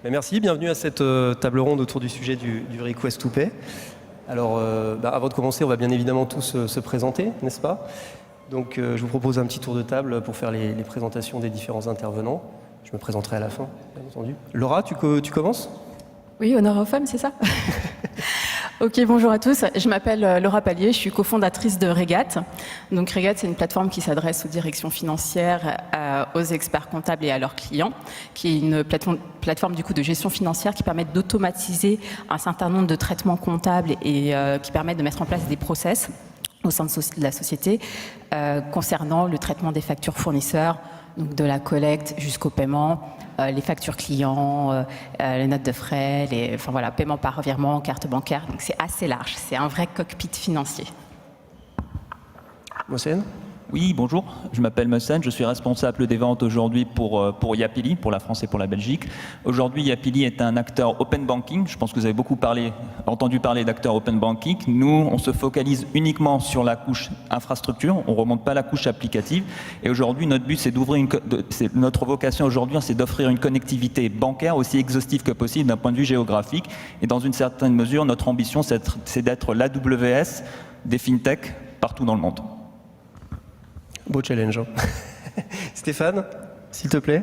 Merci, bienvenue à cette table ronde autour du sujet du Request to Pay. Alors, avant de commencer, on va bien évidemment tous se présenter, n'est-ce pas? Donc, je vous propose un petit tour de table pour faire les présentations des différents intervenants. Je me présenterai à la fin, bien entendu. Laura, tu commences? Oui, honneur aux femmes, c'est ça? Ok, bonjour à tous. Je m'appelle Laura Pallier, je suis cofondatrice de Regat. Donc Regat, c'est une plateforme qui s'adresse aux directions financières, aux experts comptables et à leurs clients, qui est une plateforme du coup de gestion financière qui permet d'automatiser un certain nombre de traitements comptables et qui permet de mettre en place des process au sein de la société concernant le traitement des factures fournisseurs, donc de la collecte jusqu'au paiement, les factures clients, les notes de frais, paiement par revirement, carte bancaire. Donc c'est assez large, c'est un vrai cockpit financier. Mohsen ? Oui, bonjour, je m'appelle Mohsen, je suis responsable des ventes aujourd'hui pour Yapili, pour la France et pour la Belgique. Aujourd'hui, Yapili est un acteur open banking. Je pense que vous avez beaucoup entendu parler d'acteurs open banking. Nous, on se focalise uniquement sur la couche infrastructure, on ne remonte pas la couche applicative. Et aujourd'hui, notre but, c'est notre vocation aujourd'hui, c'est d'offrir une connectivité bancaire aussi exhaustive que possible d'un point de vue géographique. Et dans une certaine mesure, notre ambition, c'est d'être l'AWS des fintechs partout dans le monde. Beau challenge. Stéphane, s'il te plaît.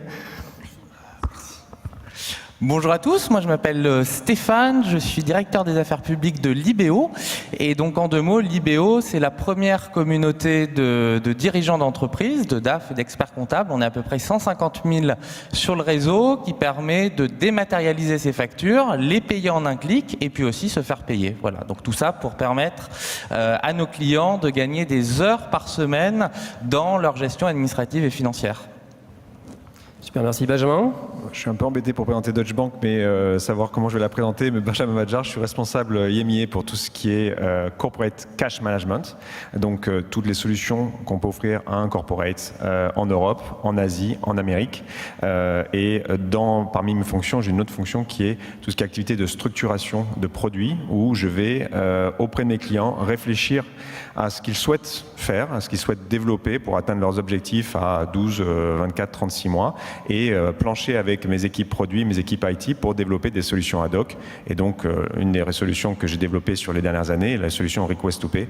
Bonjour à tous, moi je m'appelle Stéphane, je suis directeur des affaires publiques de Libéo. Et donc en deux mots, Libéo, c'est la première communauté de dirigeants d'entreprises, de DAF et d'experts comptables. On est à peu près 150 000 sur le réseau qui permet de dématérialiser ces factures, les payer en un clic et puis aussi se faire payer. Voilà, donc tout ça pour permettre à nos clients de gagner des heures par semaine dans leur gestion administrative et financière. Super, merci. Benjamin? Je suis un peu embêté pour présenter Deutsche Bank, mais savoir comment je vais la présenter. Mais Benjamin Madjar, je suis responsable IMIA pour tout ce qui est corporate cash management. Donc toutes les solutions qu'on peut offrir à un corporate en Europe, en Asie, en Amérique. Parmi mes fonctions, j'ai une autre fonction qui est tout ce qui est activité de structuration de produits, où je vais auprès de mes clients réfléchir à ce qu'ils souhaitent faire, à ce qu'ils souhaitent développer pour atteindre leurs objectifs à 12, 24, 36 mois. Et plancher avec mes équipes produits, mes équipes IT pour développer des solutions ad hoc. Et donc, une des solutions que j'ai développées sur les dernières années, la solution Request to Pay.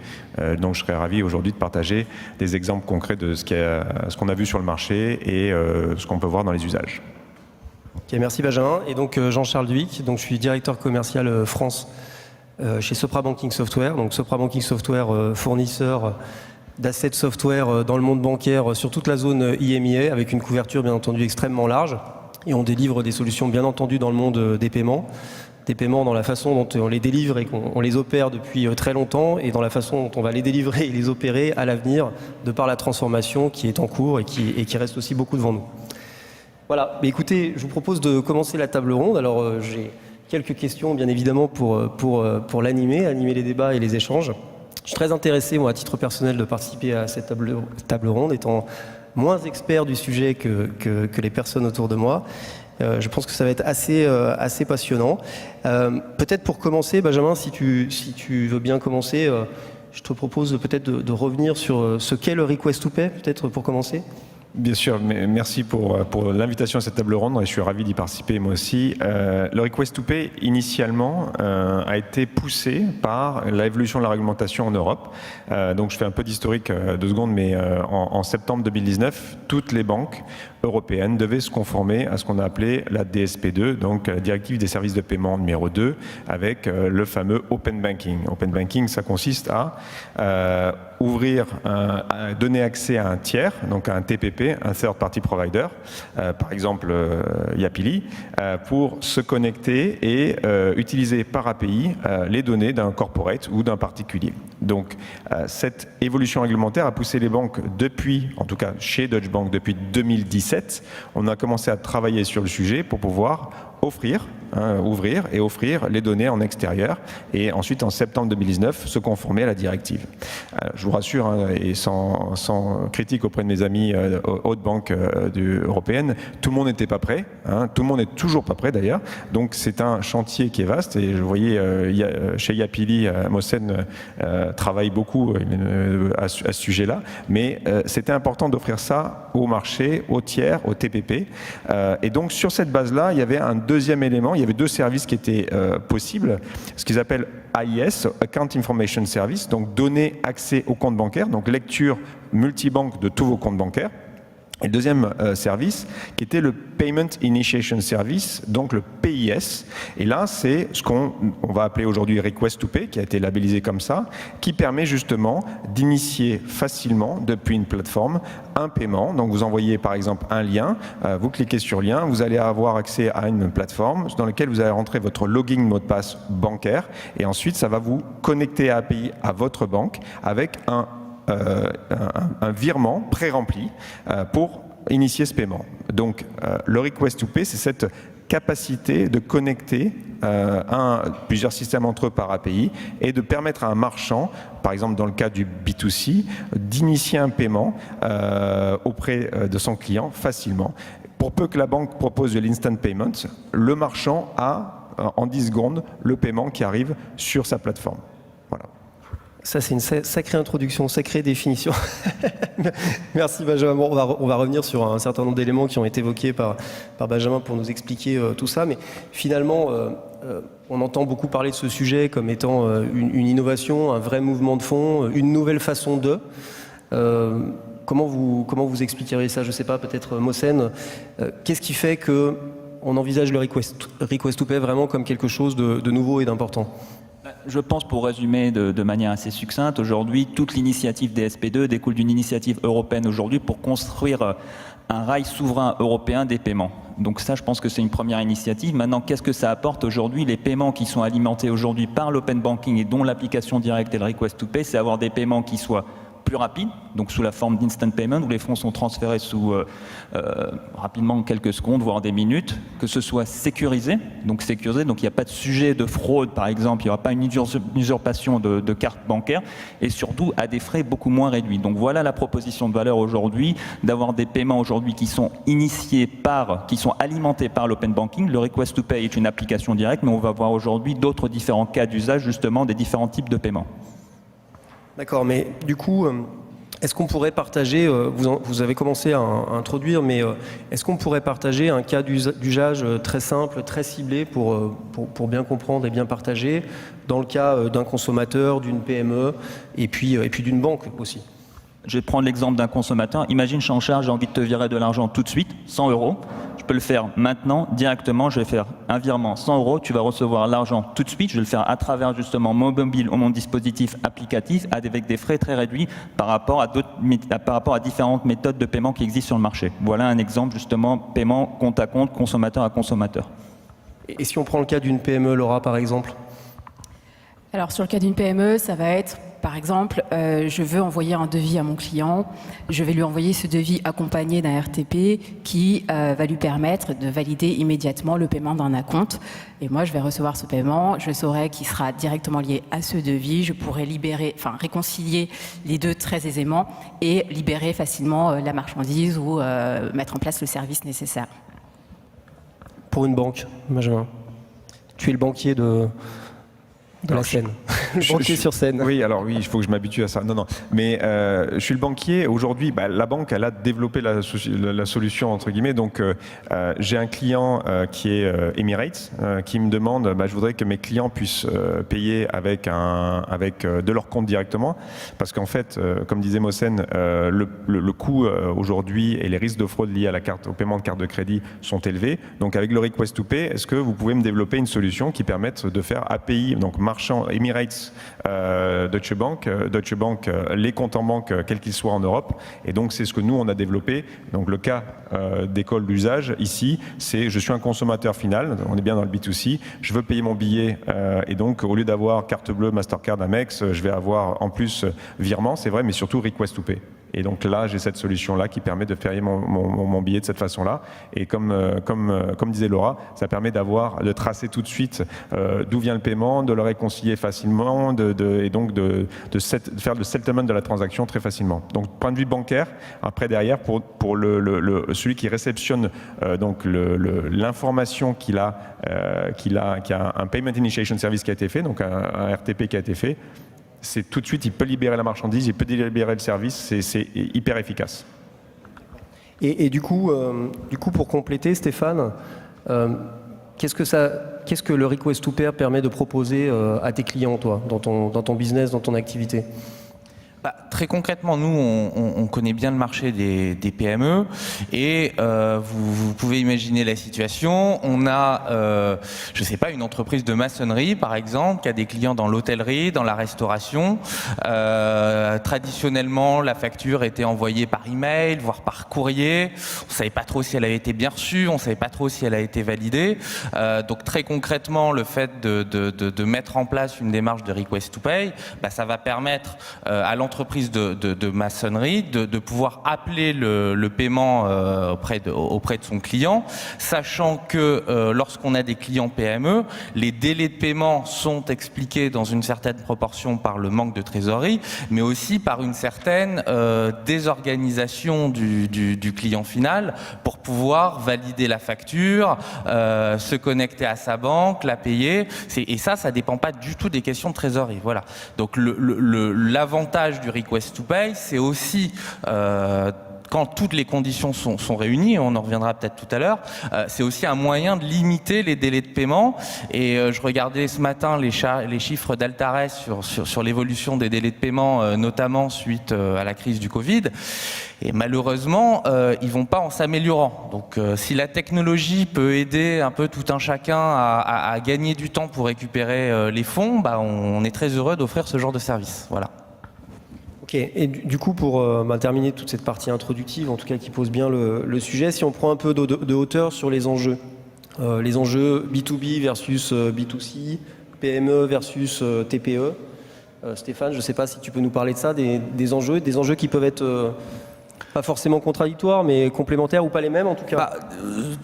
Donc, je serais ravi aujourd'hui de partager des exemples concrets de ce qu'on a vu sur le marché et ce qu'on peut voir dans les usages. Ok, merci Benjamin. Et donc, Jean-Charles Duic, donc je suis directeur commercial France chez Sopra Banking Software. Donc, Sopra Banking Software, fournisseur d'assets software dans le monde bancaire sur toute la zone IMIA avec une couverture bien entendu extrêmement large et on délivre des solutions bien entendu dans le monde des paiements dans la façon dont on les délivre et qu'on les opère depuis très longtemps et dans la façon dont on va les délivrer et les opérer à l'avenir de par la transformation qui est en cours et qui reste aussi beaucoup devant nous. Voilà, mais écoutez, je vous propose de commencer la table ronde. Alors j'ai quelques questions bien évidemment pour animer les débats et les échanges. Je suis très intéressé, moi, à titre personnel, de participer à cette table ronde, étant moins expert du sujet que les personnes autour de moi. Je pense que ça va être assez passionnant. Peut-être pour commencer, Benjamin, si tu veux bien commencer, je te propose peut-être de revenir sur ce qu'est le Request to Pay, peut-être pour commencer. Bien sûr, merci pour l'invitation à cette table ronde et je suis ravi d'y participer moi aussi. Le Request to Pay, initialement, a été poussé par l'évolution de la réglementation en Europe. Donc je fais un peu d'historique 2 secondes, mais en septembre 2019, toutes les banques européennes devaient se conformer à ce qu'on a appelé la DSP2, donc la Directive des services de paiement numéro 2, avec le fameux Open Banking. Open Banking, ça consiste à donner accès à un tiers, donc à un TPP, un Third Party Provider, par exemple Yapili, pour se connecter et utiliser par API les données d'un corporate ou d'un particulier. Donc cette évolution réglementaire a poussé les banques depuis, en tout cas chez Deutsche Bank depuis 2017, on a commencé à travailler sur le sujet pour pouvoir ouvrir et offrir les données en extérieur et ensuite en septembre 2019 se conformer à la directive. Je vous rassure et sans critique auprès de mes amis hautes banques européennes, tout le monde n'était pas prêt, tout le monde n'est toujours pas prêt d'ailleurs, donc c'est un chantier qui est vaste et je voyais chez Yapili, Mohsen travaille beaucoup à ce sujet-là, mais c'était important d'offrir ça au marché, au tiers, au TPP. Et donc sur cette base-là, il y avait un deuxième élément, il y avait deux services qui étaient possibles, ce qu'ils appellent AIS, Account Information Service, donc donner accès aux comptes bancaires, donc lecture multibanque de tous vos comptes bancaires. Et le deuxième service qui était le Payment Initiation Service, donc le PIS. Et là, c'est ce qu'on va appeler aujourd'hui Request to Pay, qui a été labellisé comme ça, qui permet justement d'initier facilement, depuis une plateforme, un paiement. Donc vous envoyez par exemple un lien, vous cliquez sur lien, vous allez avoir accès à une plateforme dans laquelle vous allez rentrer votre login mot de passe bancaire, et ensuite ça va vous connecter à API à votre banque avec un virement pré-rempli pour initier ce paiement. Donc le Request to Pay, c'est cette capacité de connecter plusieurs systèmes entre eux par API et de permettre à un marchand, par exemple dans le cas du B2C, d'initier un paiement auprès de son client facilement. Pour peu que la banque propose de l'instant payment, le marchand a en 10 secondes le paiement qui arrive sur sa plateforme. Voilà. Ça, c'est une sacrée introduction, sacrée définition. Merci Benjamin. Bon, on va revenir sur un certain nombre d'éléments qui ont été évoqués par Benjamin pour nous expliquer tout ça. Mais finalement, on entend beaucoup parler de ce sujet comme étant une innovation, un vrai mouvement de fond, une nouvelle façon de... Comment vous expliqueriez ça? Je ne sais pas, peut-être Mohsen. Qu'est-ce qui fait qu'on envisage le request to pay vraiment comme quelque chose de nouveau et d'important? Je pense, pour résumer de manière assez succincte, aujourd'hui, toute l'initiative des SP2 découle d'une initiative européenne aujourd'hui pour construire un rail souverain européen des paiements. Donc ça, je pense que c'est une première initiative. Maintenant, qu'est-ce que ça apporte aujourd'hui? Les paiements qui sont alimentés aujourd'hui par l'open banking et dont l'application directe et le request to pay, c'est avoir des paiements qui soient plus rapide, donc sous la forme d'instant payment, où les fonds sont transférés sous rapidement quelques secondes, voire des minutes, que ce soit sécurisé, donc il n'y a pas de sujet de fraude par exemple, il n'y aura pas une usurpation de carte bancaire, et surtout à des frais beaucoup moins réduits. Donc voilà la proposition de valeur aujourd'hui, d'avoir des paiements aujourd'hui qui sont qui sont alimentés par l'open banking. Le request to pay est une application directe, mais on va voir aujourd'hui d'autres différents cas d'usage justement des différents types de paiements. D'accord, mais du coup, est-ce qu'on pourrait partager, vous avez commencé à introduire, mais est-ce qu'on pourrait partager un cas d'usage très simple, très ciblé pour bien comprendre et bien partager, dans le cas d'un consommateur, d'une PME et puis d'une banque aussi? Je vais prendre l'exemple d'un consommateur. Imagine, je suis en charge, j'ai envie de te virer de l'argent tout de suite, 100 €. Je peux le faire maintenant, directement. Je vais faire un virement 100 €. Tu vas recevoir l'argent tout de suite. Je vais le faire à travers justement mon mobile ou mon dispositif applicatif avec des frais très réduits par rapport à différentes méthodes de paiement qui existent sur le marché. Voilà un exemple justement, paiement compte à compte, consommateur à consommateur. Et si on prend le cas d'une PME, Laura, par exemple? Alors sur le cas d'une PME, ça va être, par exemple, je veux envoyer un devis à mon client, je vais lui envoyer ce devis accompagné d'un RTP qui va lui permettre de valider immédiatement le paiement d'un acompte. Et moi, je vais recevoir ce paiement, je saurai qu'il sera directement lié à ce devis, je pourrai réconcilier les deux très aisément et libérer facilement la marchandise ou mettre en place le service nécessaire. Pour une banque, Benjamin, tu es le banquier de la scène. Le banquier sur scène. Oui, alors oui, il faut que je m'habitue à ça. Non, mais je suis le banquier. Aujourd'hui, la banque, elle a développé la solution, entre guillemets. Donc, j'ai un client qui est Emirates, qui me demande, je voudrais que mes clients puissent payer avec de leur compte directement. Parce qu'en fait, comme disait Mohsen, le coût aujourd'hui et les risques de fraude liés au paiement de carte de crédit sont élevés. Donc, avec le Request to Pay, est-ce que vous pouvez me développer une solution qui permette de faire API, donc marchand Emirates, Deutsche Bank, les comptes en banque, quels qu'ils soient en Europe. Et donc, c'est ce que nous, on a développé. Donc, le cas d'école d'usage, ici, c'est je suis un consommateur final, on est bien dans le B2C, je veux payer mon billet, et donc, au lieu d'avoir carte bleue, Mastercard, Amex, je vais avoir en plus virement, c'est vrai, mais surtout Request to Pay. Et donc là, j'ai cette solution-là qui permet de payer mon billet de cette façon-là. Et comme disait Laura, ça permet de tracer tout de suite d'où vient le paiement, de le réconcilier facilement, et donc de faire le settlement de la transaction très facilement. Donc, point de vue bancaire, après derrière, pour celui qui réceptionne donc l'information qu'il a un Payment Initiation Service qui a été fait, donc un RTP qui a été fait, c'est tout de suite, il peut libérer la marchandise, il peut libérer le service, c'est hyper efficace. Et du coup, pour compléter, Stéphane, qu'est-ce que le Request to Pair permet de proposer à tes clients, toi, dans ton business, dans ton activité? Très concrètement, nous, on connaît bien le marché des PME et vous pouvez imaginer la situation. On a, je sais pas, une entreprise de maçonnerie, par exemple, qui a des clients dans l'hôtellerie, dans la restauration. Traditionnellement, la facture était envoyée par email, voire par courrier. On savait pas trop si elle avait été bien reçue, on savait pas trop si elle a été validée. Donc très concrètement, le fait de mettre en place une démarche de Request to Pay, ça va permettre à l'entreprise de maçonnerie de pouvoir appeler le paiement auprès de son client, sachant que lorsqu'on a des clients PME, les délais de paiement sont expliqués dans une certaine proportion par le manque de trésorerie, mais aussi par une certaine désorganisation du client final pour pouvoir valider la facture, se connecter à sa banque, la payer. Et ça dépend pas du tout des questions de trésorerie. Voilà. Donc l'avantage du Request to Pay, c'est aussi quand toutes les conditions sont réunies, et on en reviendra peut-être tout à l'heure, c'est aussi un moyen de limiter les délais de paiement. Et je regardais ce matin les chiffres d'Altares sur l'évolution des délais de paiement, notamment suite à la crise du Covid. Et malheureusement, ils vont pas en s'améliorant. Donc si la technologie peut aider un peu tout un chacun à gagner du temps pour récupérer les fonds, on est très heureux d'offrir ce genre de service. Voilà. Ok, et du coup, pour terminer toute cette partie introductive, en tout cas qui pose bien le sujet, si on prend un peu de hauteur sur les enjeux B2B versus B2C, PME versus TPE, Stéphane, je ne sais pas si tu peux nous parler de ça, des enjeux qui peuvent être pas forcément contradictoires, mais complémentaires ou pas les mêmes en tout cas.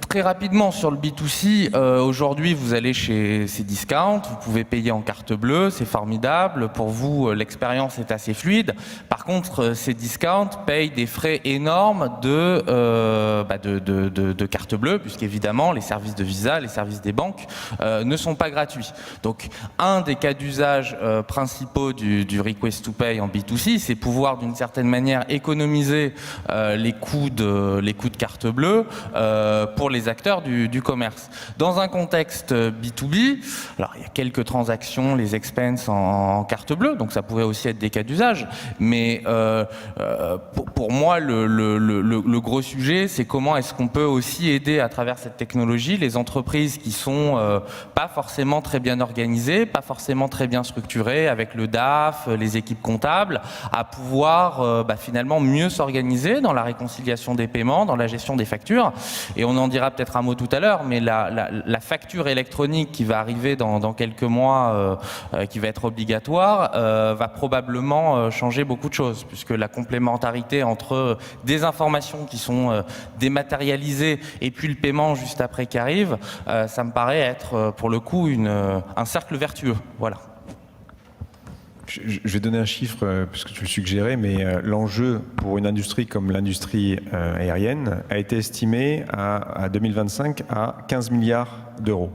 Très rapidement sur le B2C, aujourd'hui vous allez chez Cdiscount, vous pouvez payer en carte bleue, c'est formidable, pour vous l'expérience est assez fluide. Par contre, Cdiscount paye des frais énormes de carte bleue, puisqu'évidemment les services de Visa, les services des banques ne sont pas gratuits. Donc un des cas d'usage principaux du Request to Pay en B2C, c'est pouvoir d'une certaine manière économiser les coûts de carte bleue pour les acteurs du commerce. Dans un contexte B2B, alors il y a quelques transactions, les expenses en carte bleue, donc ça pourrait aussi être des cas d'usage, mais pour moi le gros sujet, c'est comment est-ce qu'on peut aussi aider à travers cette technologie les entreprises qui sont pas forcément très bien organisées, pas forcément très bien structurées, avec le DAF, les équipes comptables, à pouvoir finalement mieux s'organiser dans la réconciliation des paiements, dans la gestion des factures. Et on en dira peut-être un mot tout à l'heure, mais la facture électronique qui va arriver dans quelques mois, qui va être obligatoire, va probablement changer beaucoup de choses, puisque la complémentarité entre des informations qui sont dématérialisées et puis le paiement juste après qui arrive, ça me paraît être pour le coup un cercle vertueux. Voilà. Je vais donner un chiffre, puisque tu le suggérais, mais l'enjeu pour une industrie comme l'industrie aérienne a été estimé à 2025 à 15 milliards d'euros.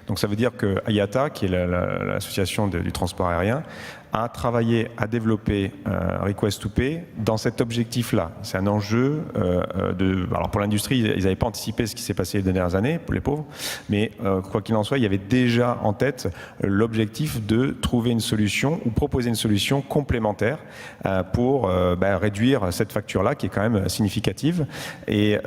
Donc ça veut dire que IATA, qui est l'association du transport aérien, a travaillé à développer Request to Pay dans cet objectif-là. C'est un enjeu alors pour l'industrie, ils n'avaient pas anticipé ce qui s'est passé les dernières années, pour les pauvres, mais quoi qu'il en soit, il y avait déjà en tête l'objectif de trouver une solution ou proposer une solution complémentaire pour réduire cette facture-là, qui est quand même significative. Et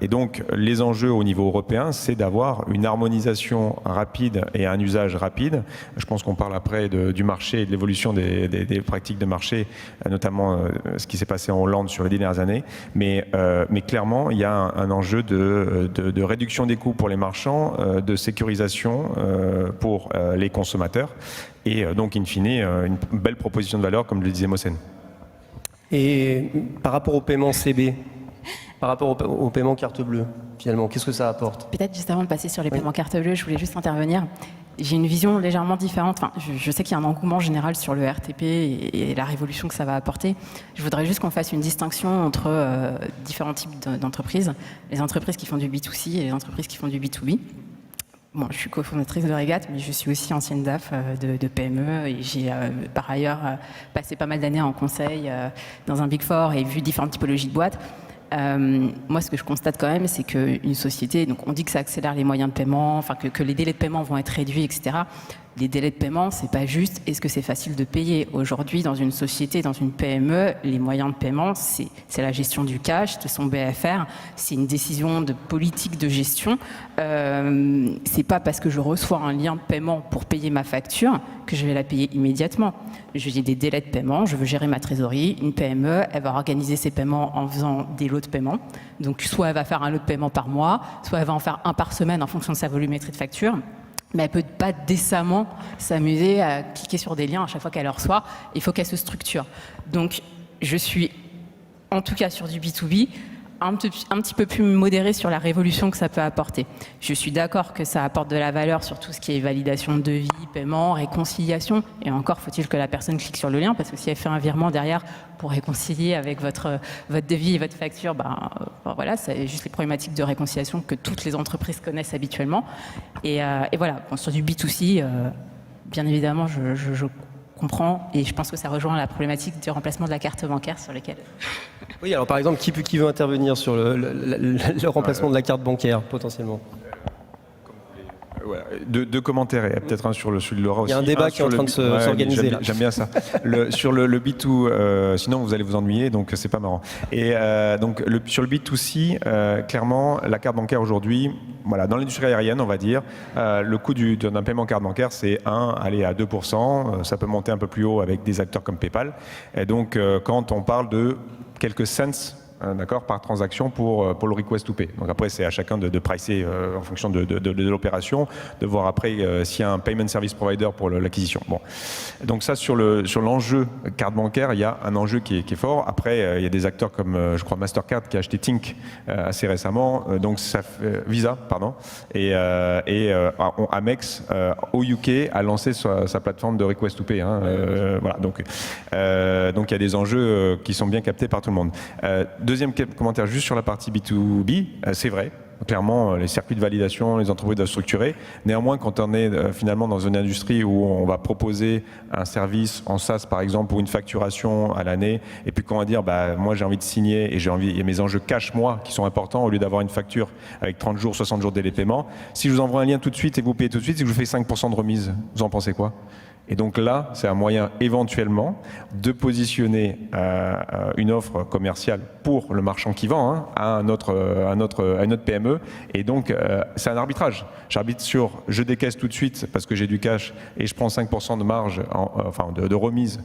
donc, les enjeux au niveau européen, c'est d'avoir une harmonisation rapide et un usage rapide. Je pense qu'on parle après du marché et de l'évolution des pratiques de marché, notamment ce qui s'est passé en Hollande sur les dernières années. Mais clairement, il y a un enjeu de réduction des coûts pour les marchands, de sécurisation pour les consommateurs et donc, in fine, une belle proposition de valeur, comme le disait Mohsen. Et par rapport au paiement CB, par rapport au paiement carte bleue, finalement, qu'est-ce que ça apporte? Peut-être juste avant de passer sur les paiements carte bleue, je voulais juste intervenir. J'ai une vision légèrement différente. Enfin, je sais qu'il y a un engouement général sur le RTP et la révolution que ça va apporter. Je voudrais juste qu'on fasse une distinction entre différents types d'entreprises. Les entreprises qui font du B2C et les entreprises qui font du B2B. Bon, je suis cofondatrice de Regat, mais je suis aussi ancienne DAF de PME et j'ai par ailleurs passé pas mal d'années en conseil dans un Big Four et vu différentes typologies de boîtes. Moi, ce que je constate quand même, c'est qu'une société, donc on dit que ça accélère les moyens de paiement, enfin que les délais de paiement vont être réduits, etc. Les délais de paiement, c'est pas juste est-ce que c'est facile de payer. Aujourd'hui, dans une société, dans une PME, les moyens de paiement, c'est la gestion du cash, de son BFR, c'est une décision de politique de gestion. C'est pas parce que je reçois un lien de paiement pour payer ma facture que je vais la payer immédiatement. J'ai des délais de paiement, je veux gérer ma trésorerie. Une PME, elle va organiser ses paiements en faisant des lots de paiement. Donc soit elle va faire un lot de paiement par mois, soit elle va en faire un par semaine en fonction de sa volumétrie de facture. Mais elle ne peut pas décemment s'amuser à cliquer sur des liens à chaque fois qu'elle le reçoit. Il faut qu'elle se structure. Donc, je suis, en tout cas sur du B2B, un petit peu plus modéré sur la révolution que ça peut apporter. Je suis d'accord que ça apporte de la valeur sur tout ce qui est validation de devis, paiement, réconciliation. Et encore, faut-il que la personne clique sur le lien, parce que si elle fait un virement derrière pour réconcilier avec votre devis et votre facture, voilà, c'est juste les problématiques de réconciliation que toutes les entreprises connaissent habituellement. Et voilà, bon, sur du B2C, bien évidemment, je comprends, et je pense que ça rejoint la problématique du remplacement de la carte bancaire sur lequel... Oui, alors par exemple, qui veut intervenir sur le remplacement de la carte bancaire, potentiellement? Voilà. Deux commentaires, et peut-être un sur celui de Laura aussi. Il y a un débat qui est en train de s'organiser. J'aime bien ça. Sur le B2, sinon vous allez vous ennuyer, donc c'est pas marrant. Et donc sur le B2C, clairement, la carte bancaire aujourd'hui, voilà, dans l'industrie aérienne, on va dire, le coût d'un paiement carte bancaire, c'est aller à 2%. Ça peut monter un peu plus haut avec des acteurs comme PayPal. Et donc, quand on parle de quelques cents, d'accord, par transaction pour le request to pay. Donc après, c'est à chacun de pricer en fonction de l'opération, de voir après s'il y a un payment service provider pour l'acquisition. Bon. Donc ça, sur l'enjeu carte bancaire, il y a un enjeu qui est fort. Après, il y a des acteurs comme, je crois, Mastercard qui a acheté Tink assez récemment, donc Visa, pardon, et Amex au UK a lancé sa plateforme de request to pay. Voilà, donc il y a des enjeux qui sont bien captés par tout le monde. Deuxième commentaire juste sur la partie B2B, c'est vrai. Clairement, les circuits de validation, les entreprises doivent structurer. Néanmoins, quand on est finalement dans une industrie où on va proposer un service en SaaS, par exemple, ou une facturation à l'année, et puis qu'on va dire, moi j'ai envie de signer et il y a mes enjeux cash, moi, qui sont importants, au lieu d'avoir une facture avec 30 jours, 60 jours de délai de paiement. Si je vous envoie un lien tout de suite et vous payez tout de suite, c'est que je vous fais 5% de remise. Vous en pensez quoi ? Et donc là, c'est un moyen éventuellement de positionner une offre commerciale pour le marchand qui vend à une autre PME. Et donc, c'est un arbitrage. J'arbitre sur je décaisse tout de suite parce que j'ai du cash et je prends 5% de marge, de remise.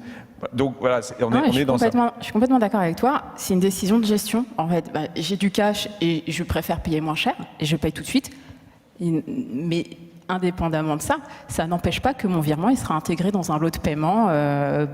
Donc voilà, on est dans ça. Je suis complètement d'accord avec toi. C'est une décision de gestion. En fait, j'ai du cash et je préfère payer moins cher et je paye tout de suite. Mais indépendamment de ça, ça n'empêche pas que mon virement il sera intégré dans un lot de paiement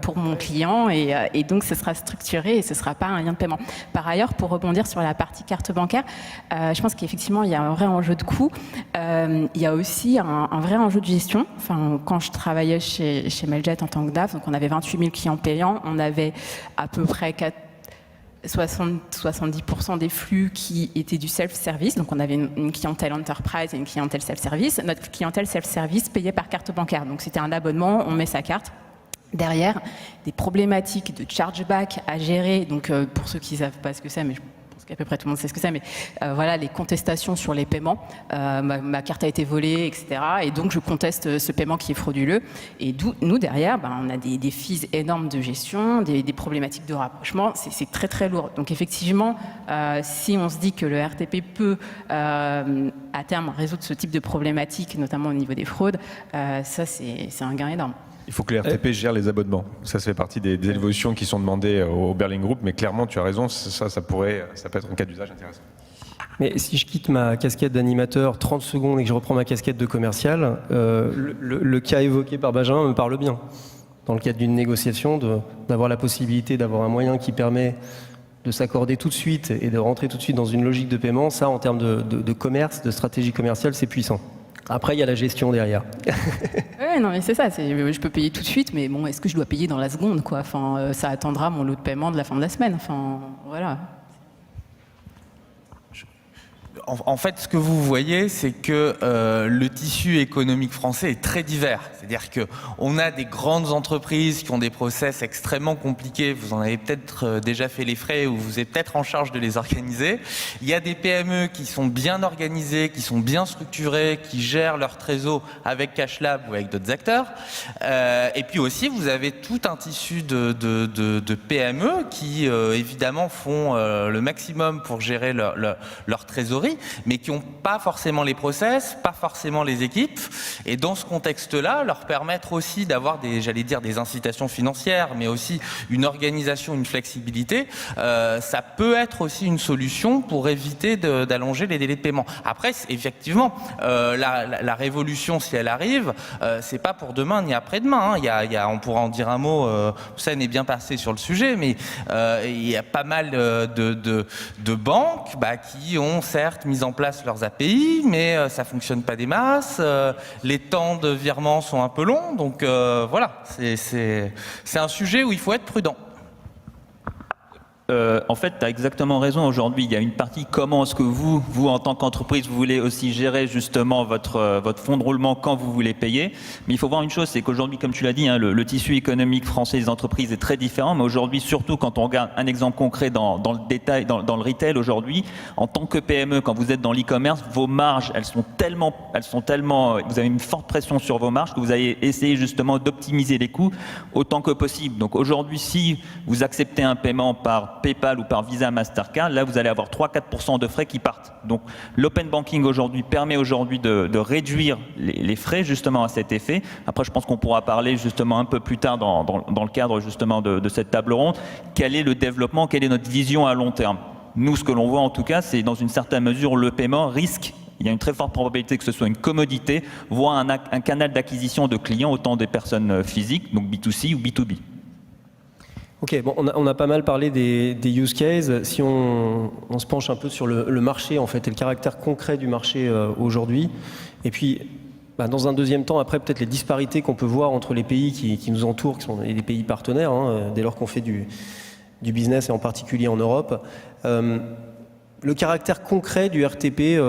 pour mon client et donc ce sera structuré et ce ne sera pas un lien de paiement. Par ailleurs, pour rebondir sur la partie carte bancaire, je pense qu'effectivement il y a un vrai enjeu de coût. Il y a aussi un vrai enjeu de gestion. Enfin, quand je travaillais chez Mailjet en tant que DAF, donc on avait 28 000 clients payants, on avait à peu près 70% des flux qui étaient du self-service. Donc on avait une clientèle enterprise et une clientèle self-service. Notre clientèle self-service payait par carte bancaire. Donc c'était un abonnement, on met sa carte. Derrière, des problématiques de chargeback à gérer. Donc pour ceux qui ne savent pas ce que c'est, mais je pense qu'à peu près tout le monde sait ce que c'est, mais voilà, les contestations sur les paiements. Ma carte a été volée, etc. Et donc je conteste ce paiement qui est frauduleux. Et nous, derrière, on a des fees énormes de gestion, des problématiques de rapprochement. C'est très très lourd. Donc effectivement, si on se dit que le RTP peut à terme résoudre ce type de problématiques, notamment au niveau des fraudes, ça c'est un gain énorme. Il faut que les RTP gèrent les abonnements. Ça fait partie des évolutions qui sont demandées au Berlin Group, mais clairement, tu as raison, ça peut être un cas d'usage intéressant. Mais si je quitte ma casquette d'animateur 30 secondes et que je reprends ma casquette de commercial, le cas évoqué par Benjamin me parle bien. Dans le cadre d'une négociation, d'avoir la possibilité d'avoir un moyen qui permet de s'accorder tout de suite et de rentrer tout de suite dans une logique de paiement, ça, en termes de commerce, de stratégie commerciale, c'est puissant. Après, il y a la gestion derrière. Oui, non, mais c'est ça. Je peux payer tout de suite, mais bon, est-ce que je dois payer dans la seconde, quoi ? Enfin, ça attendra mon lot de paiement de la fin de la semaine. Enfin, voilà. En fait, ce que vous voyez, c'est que le tissu économique français est très divers. C'est-à-dire qu'on a des grandes entreprises qui ont des process extrêmement compliqués. Vous en avez peut-être déjà fait les frais ou vous êtes peut-être en charge de les organiser. Il y a des PME qui sont bien organisées, qui sont bien structurées, qui gèrent leur trésor avec CashLab ou avec d'autres acteurs. Et puis aussi, vous avez tout un tissu de PME qui, évidemment, font le maximum pour gérer leur trésorerie, mais qui n'ont pas forcément les process, pas forcément les équipes, et dans ce contexte-là, leur permettre aussi d'avoir des incitations financières, mais aussi une organisation, une flexibilité, ça peut être aussi une solution pour éviter d'allonger les délais de paiement. Après, effectivement, la révolution, si elle arrive, c'est pas pour demain ni après-demain. On pourra en dire un mot, Hussein est bien passé sur le sujet, mais il y a pas mal de banques qui ont certes mis en place leurs API, mais ça fonctionne pas des masses, les temps de virement sont un peu longs, donc voilà, c'est un sujet où il faut être prudent. En fait, tu as exactement raison. Aujourd'hui, il y a une partie comment est-ce que vous en tant qu'entreprise, vous voulez aussi gérer justement votre fonds de roulement quand vous voulez payer. Mais il faut voir une chose, c'est qu'aujourd'hui, comme tu l'as dit, le tissu économique français des entreprises est très différent. Mais aujourd'hui, surtout quand on regarde un exemple concret dans le détail, dans le retail aujourd'hui, en tant que PME, quand vous êtes dans l'e-commerce, vos marges, elles sont tellement, vous avez une forte pression sur vos marges que vous allez essayer justement d'optimiser les coûts autant que possible. Donc aujourd'hui, si vous acceptez un paiement par PayPal ou par Visa, Mastercard, là vous allez avoir 3-4% de frais qui partent. Donc l'open banking aujourd'hui permet aujourd'hui de réduire les frais justement à cet effet. Après je pense qu'on pourra parler justement un peu plus tard dans le cadre justement de cette table ronde, quel est le développement, quelle est notre vision à long terme. Nous ce que l'on voit en tout cas c'est dans une certaine mesure le paiement risque. Il y a une très forte probabilité que ce soit une commodité, voire un canal d'acquisition de clients, autant des personnes physiques, donc B2C ou B2B. Ok, bon, on a pas mal parlé des use cases. Si on se penche un peu sur le marché en fait et le caractère concret du marché aujourd'hui, et puis dans un deuxième temps, après peut-être les disparités qu'on peut voir entre les pays qui nous entourent, qui sont des pays partenaires, dès lors qu'on fait du business et en particulier en Europe. Le caractère concret du RTP,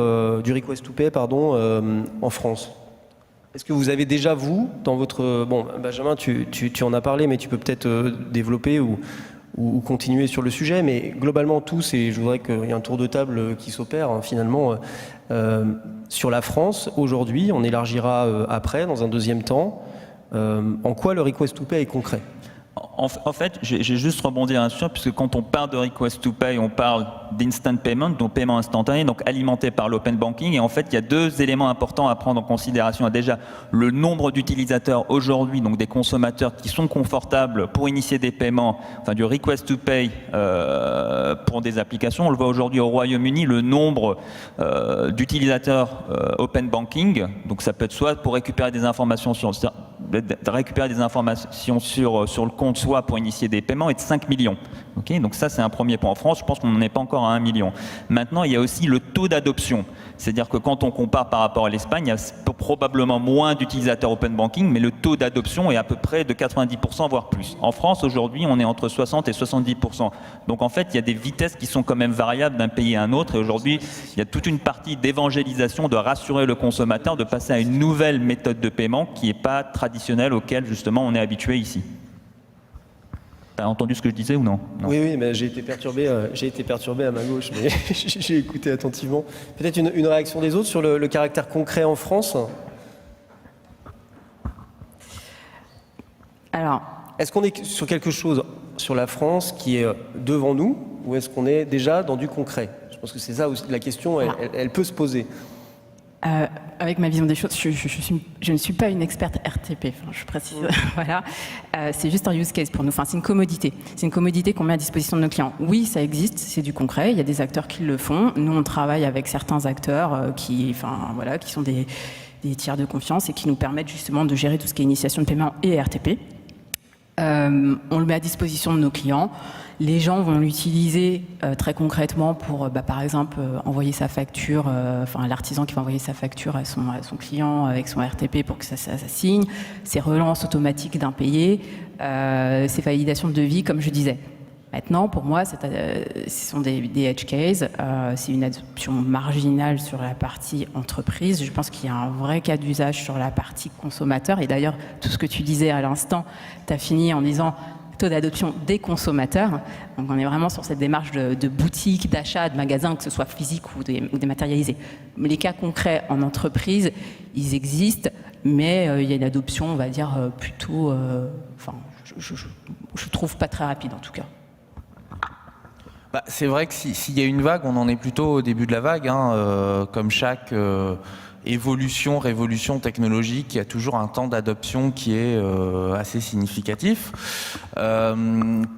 du Request to Pay, en France. Est-ce que vous avez déjà, vous, dans votre... Bon, Benjamin, tu en as parlé, mais tu peux peut-être développer ou continuer sur le sujet, mais globalement tous, et je voudrais qu'il y ait un tour de table qui s'opère, finalement, sur la France, aujourd'hui, on élargira après, dans un deuxième temps, en quoi le Request to Pay est concret ? En fait, j'ai juste rebondi là-dessus, puisque quand on parle de Request to Pay, on parle d'instant payment, donc paiement instantané, donc alimenté par l'open banking. Et en fait, il y a deux éléments importants à prendre en considération. Déjà, le nombre d'utilisateurs aujourd'hui, donc des consommateurs qui sont confortables pour initier des paiements, enfin du Request to Pay pour des applications. On le voit aujourd'hui au Royaume-Uni, le nombre d'utilisateurs open banking, donc ça peut être soit pour récupérer des informations sur le compte, soit pour initier des paiements, est de 5 millions. Okay, donc ça, c'est un premier point. En France, je pense qu'on n'en est pas encore à 1 million. Maintenant, il y a aussi le taux d'adoption. C'est-à-dire que quand on compare par rapport à l'Espagne, il y a probablement moins d'utilisateurs open banking, mais le taux d'adoption est à peu près de 90%, voire plus. En France, aujourd'hui, on est entre 60 et 70%. Donc en fait, il y a des vitesses qui sont quand même variables d'un pays à un autre. Et aujourd'hui, il y a toute une partie d'évangélisation, de rassurer le consommateur, de passer à une nouvelle méthode de paiement qui n'est pas traditionnelle auquel, justement, on est habitué ici. T'as entendu ce que je disais ou non? Non. Oui, mais j'ai été perturbé à ma gauche, mais j'ai écouté attentivement. Peut-être une réaction des autres sur le caractère concret en France? Alors, est-ce qu'on est sur quelque chose sur la France qui est devant nous, ou est-ce qu'on est déjà dans du concret? Je pense que c'est ça aussi, la question, elle peut se poser. Avec ma vision des choses, je ne suis pas une experte RTP, je précise. Voilà. C'est juste un use case pour nous. Enfin, c'est une commodité. C'est une commodité qu'on met à disposition de nos clients. Oui, ça existe, c'est du concret. Il y a des acteurs qui le font. Nous, on travaille avec certains acteurs qui sont des tiers de confiance et qui nous permettent justement de gérer tout ce qui est initiation de paiement et RTP. On le met à disposition de nos clients. Les gens vont l'utiliser très concrètement pour, par exemple, envoyer sa facture, l'artisan qui va envoyer sa facture à son client avec son RTP pour que ça signe, ses relances automatiques d'impayés, ses validations de devis, comme je disais. Maintenant, pour moi, ce sont des edge cases, c'est une adoption marginale sur la partie entreprise. Je pense qu'il y a un vrai cas d'usage sur la partie consommateur. Et d'ailleurs, tout ce que tu disais à l'instant, tu as fini en disant taux d'adoption des consommateurs. Donc on est vraiment sur cette démarche de boutique, d'achat, de magasin, que ce soit physique ou dématérialisé. Mais les cas concrets en entreprise, ils existent, mais il y a une adoption, on va dire, plutôt... je trouve pas très rapide en tout cas. Bah, c'est vrai que s'il y a une vague, on en est plutôt au début de la vague. Comme chaque évolution, révolution technologique, il y a toujours un temps d'adoption qui est assez significatif.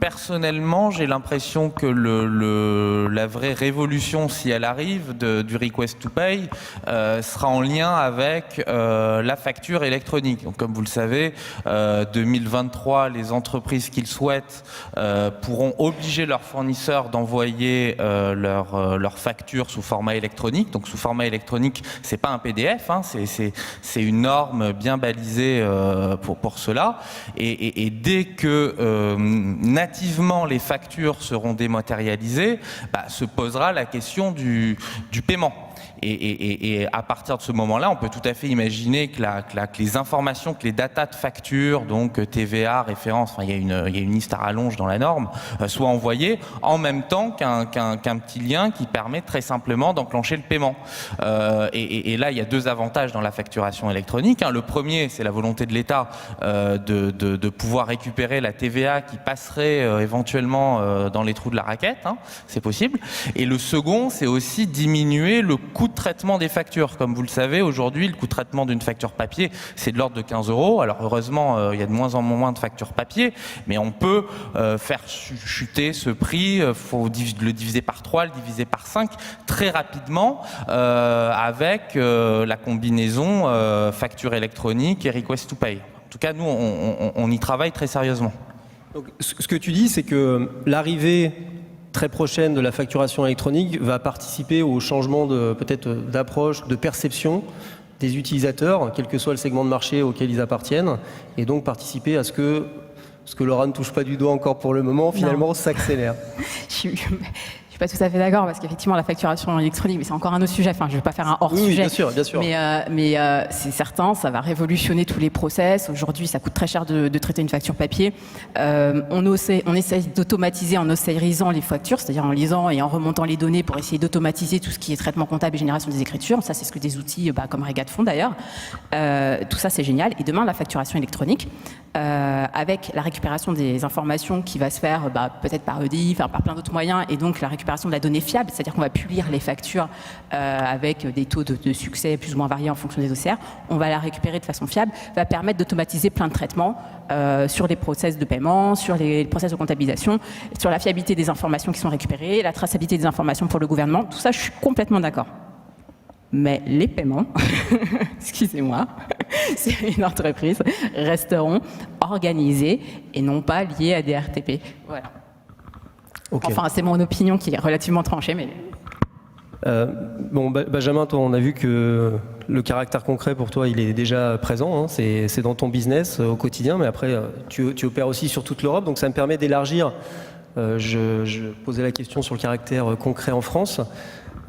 Personnellement, j'ai l'impression que la vraie révolution, si elle arrive, du request to pay, sera en lien avec la facture électronique. Donc, comme vous le savez, 2023, les entreprises qui le souhaitent pourront obliger leurs fournisseurs d'envoyer leur facture sous format électronique. Donc, sous format électronique, c'est pas un PDF. C'est une norme bien balisée pour cela. Et dès que nativement les factures seront dématérialisées, se posera la question du paiement. Et à partir de ce moment-là, on peut tout à fait imaginer que les informations, que les datas de facture, donc TVA, référence, il y a une liste à rallonge dans la norme, soient envoyées en même temps qu'un petit lien qui permet très simplement d'enclencher le paiement. Et là, il y a deux avantages dans la facturation électronique. Le premier, c'est la volonté de l'État de pouvoir récupérer la TVA qui passerait éventuellement dans les trous de la raquette. C'est possible. Et le second, c'est aussi diminuer le coût de traitement des factures. Comme vous le savez, aujourd'hui, le coût de traitement d'une facture papier, c'est de l'ordre de 15 €. Alors heureusement, il y a de moins en moins de factures papier, mais on peut faire chuter ce prix, il faut le diviser par 3, le diviser par 5, très rapidement, avec la combinaison facture électronique et request to pay. En tout cas, nous, on y travaille très sérieusement. Donc, ce que tu dis, c'est que l'arrivée très prochaine de la facturation électronique va participer au changement peut-être d'approche, de perception des utilisateurs, quel que soit le segment de marché auquel ils appartiennent, et donc participer à ce que Laura ne touche pas du doigt encore pour le moment, finalement, s'accélère. Je suis pas tout à fait d'accord parce qu'effectivement la facturation électronique, mais c'est encore un autre sujet. Enfin, je vais pas faire un hors sujet. Bien sûr. Mais c'est certain, ça va révolutionner tous les process. Aujourd'hui, ça coûte très cher de traiter une facture papier. On essaie d'automatiser en ossérisant les factures, c'est-à-dire en lisant et en remontant les données pour essayer d'automatiser tout ce qui est traitement comptable et génération des écritures. Ça, c'est ce que des outils comme Regat font d'ailleurs. Tout ça, c'est génial. Et demain, la facturation électronique, avec la récupération des informations qui va se faire peut-être par EDI, par plein d'autres moyens, et donc la récupération de la donnée fiable, c'est-à-dire qu'on va plus lire les factures avec des taux de succès plus ou moins variés en fonction des OCR, on va la récupérer de façon fiable, va permettre d'automatiser plein de traitements sur les process de paiement, sur les process de comptabilisation, sur la fiabilité des informations qui sont récupérées, la traçabilité des informations pour le gouvernement, tout ça je suis complètement d'accord. Mais les paiements, excusez-moi, c'est une entreprise, resteront organisés et non pas liés à des RTP. Voilà. Okay. Enfin, c'est mon opinion qui est relativement tranchée, mais... Benjamin, toi, on a vu que le caractère concret pour toi, il est déjà présent, c'est dans ton business au quotidien, mais après, tu opères aussi sur toute l'Europe, donc ça me permet d'élargir. Je posais la question sur le caractère concret en France.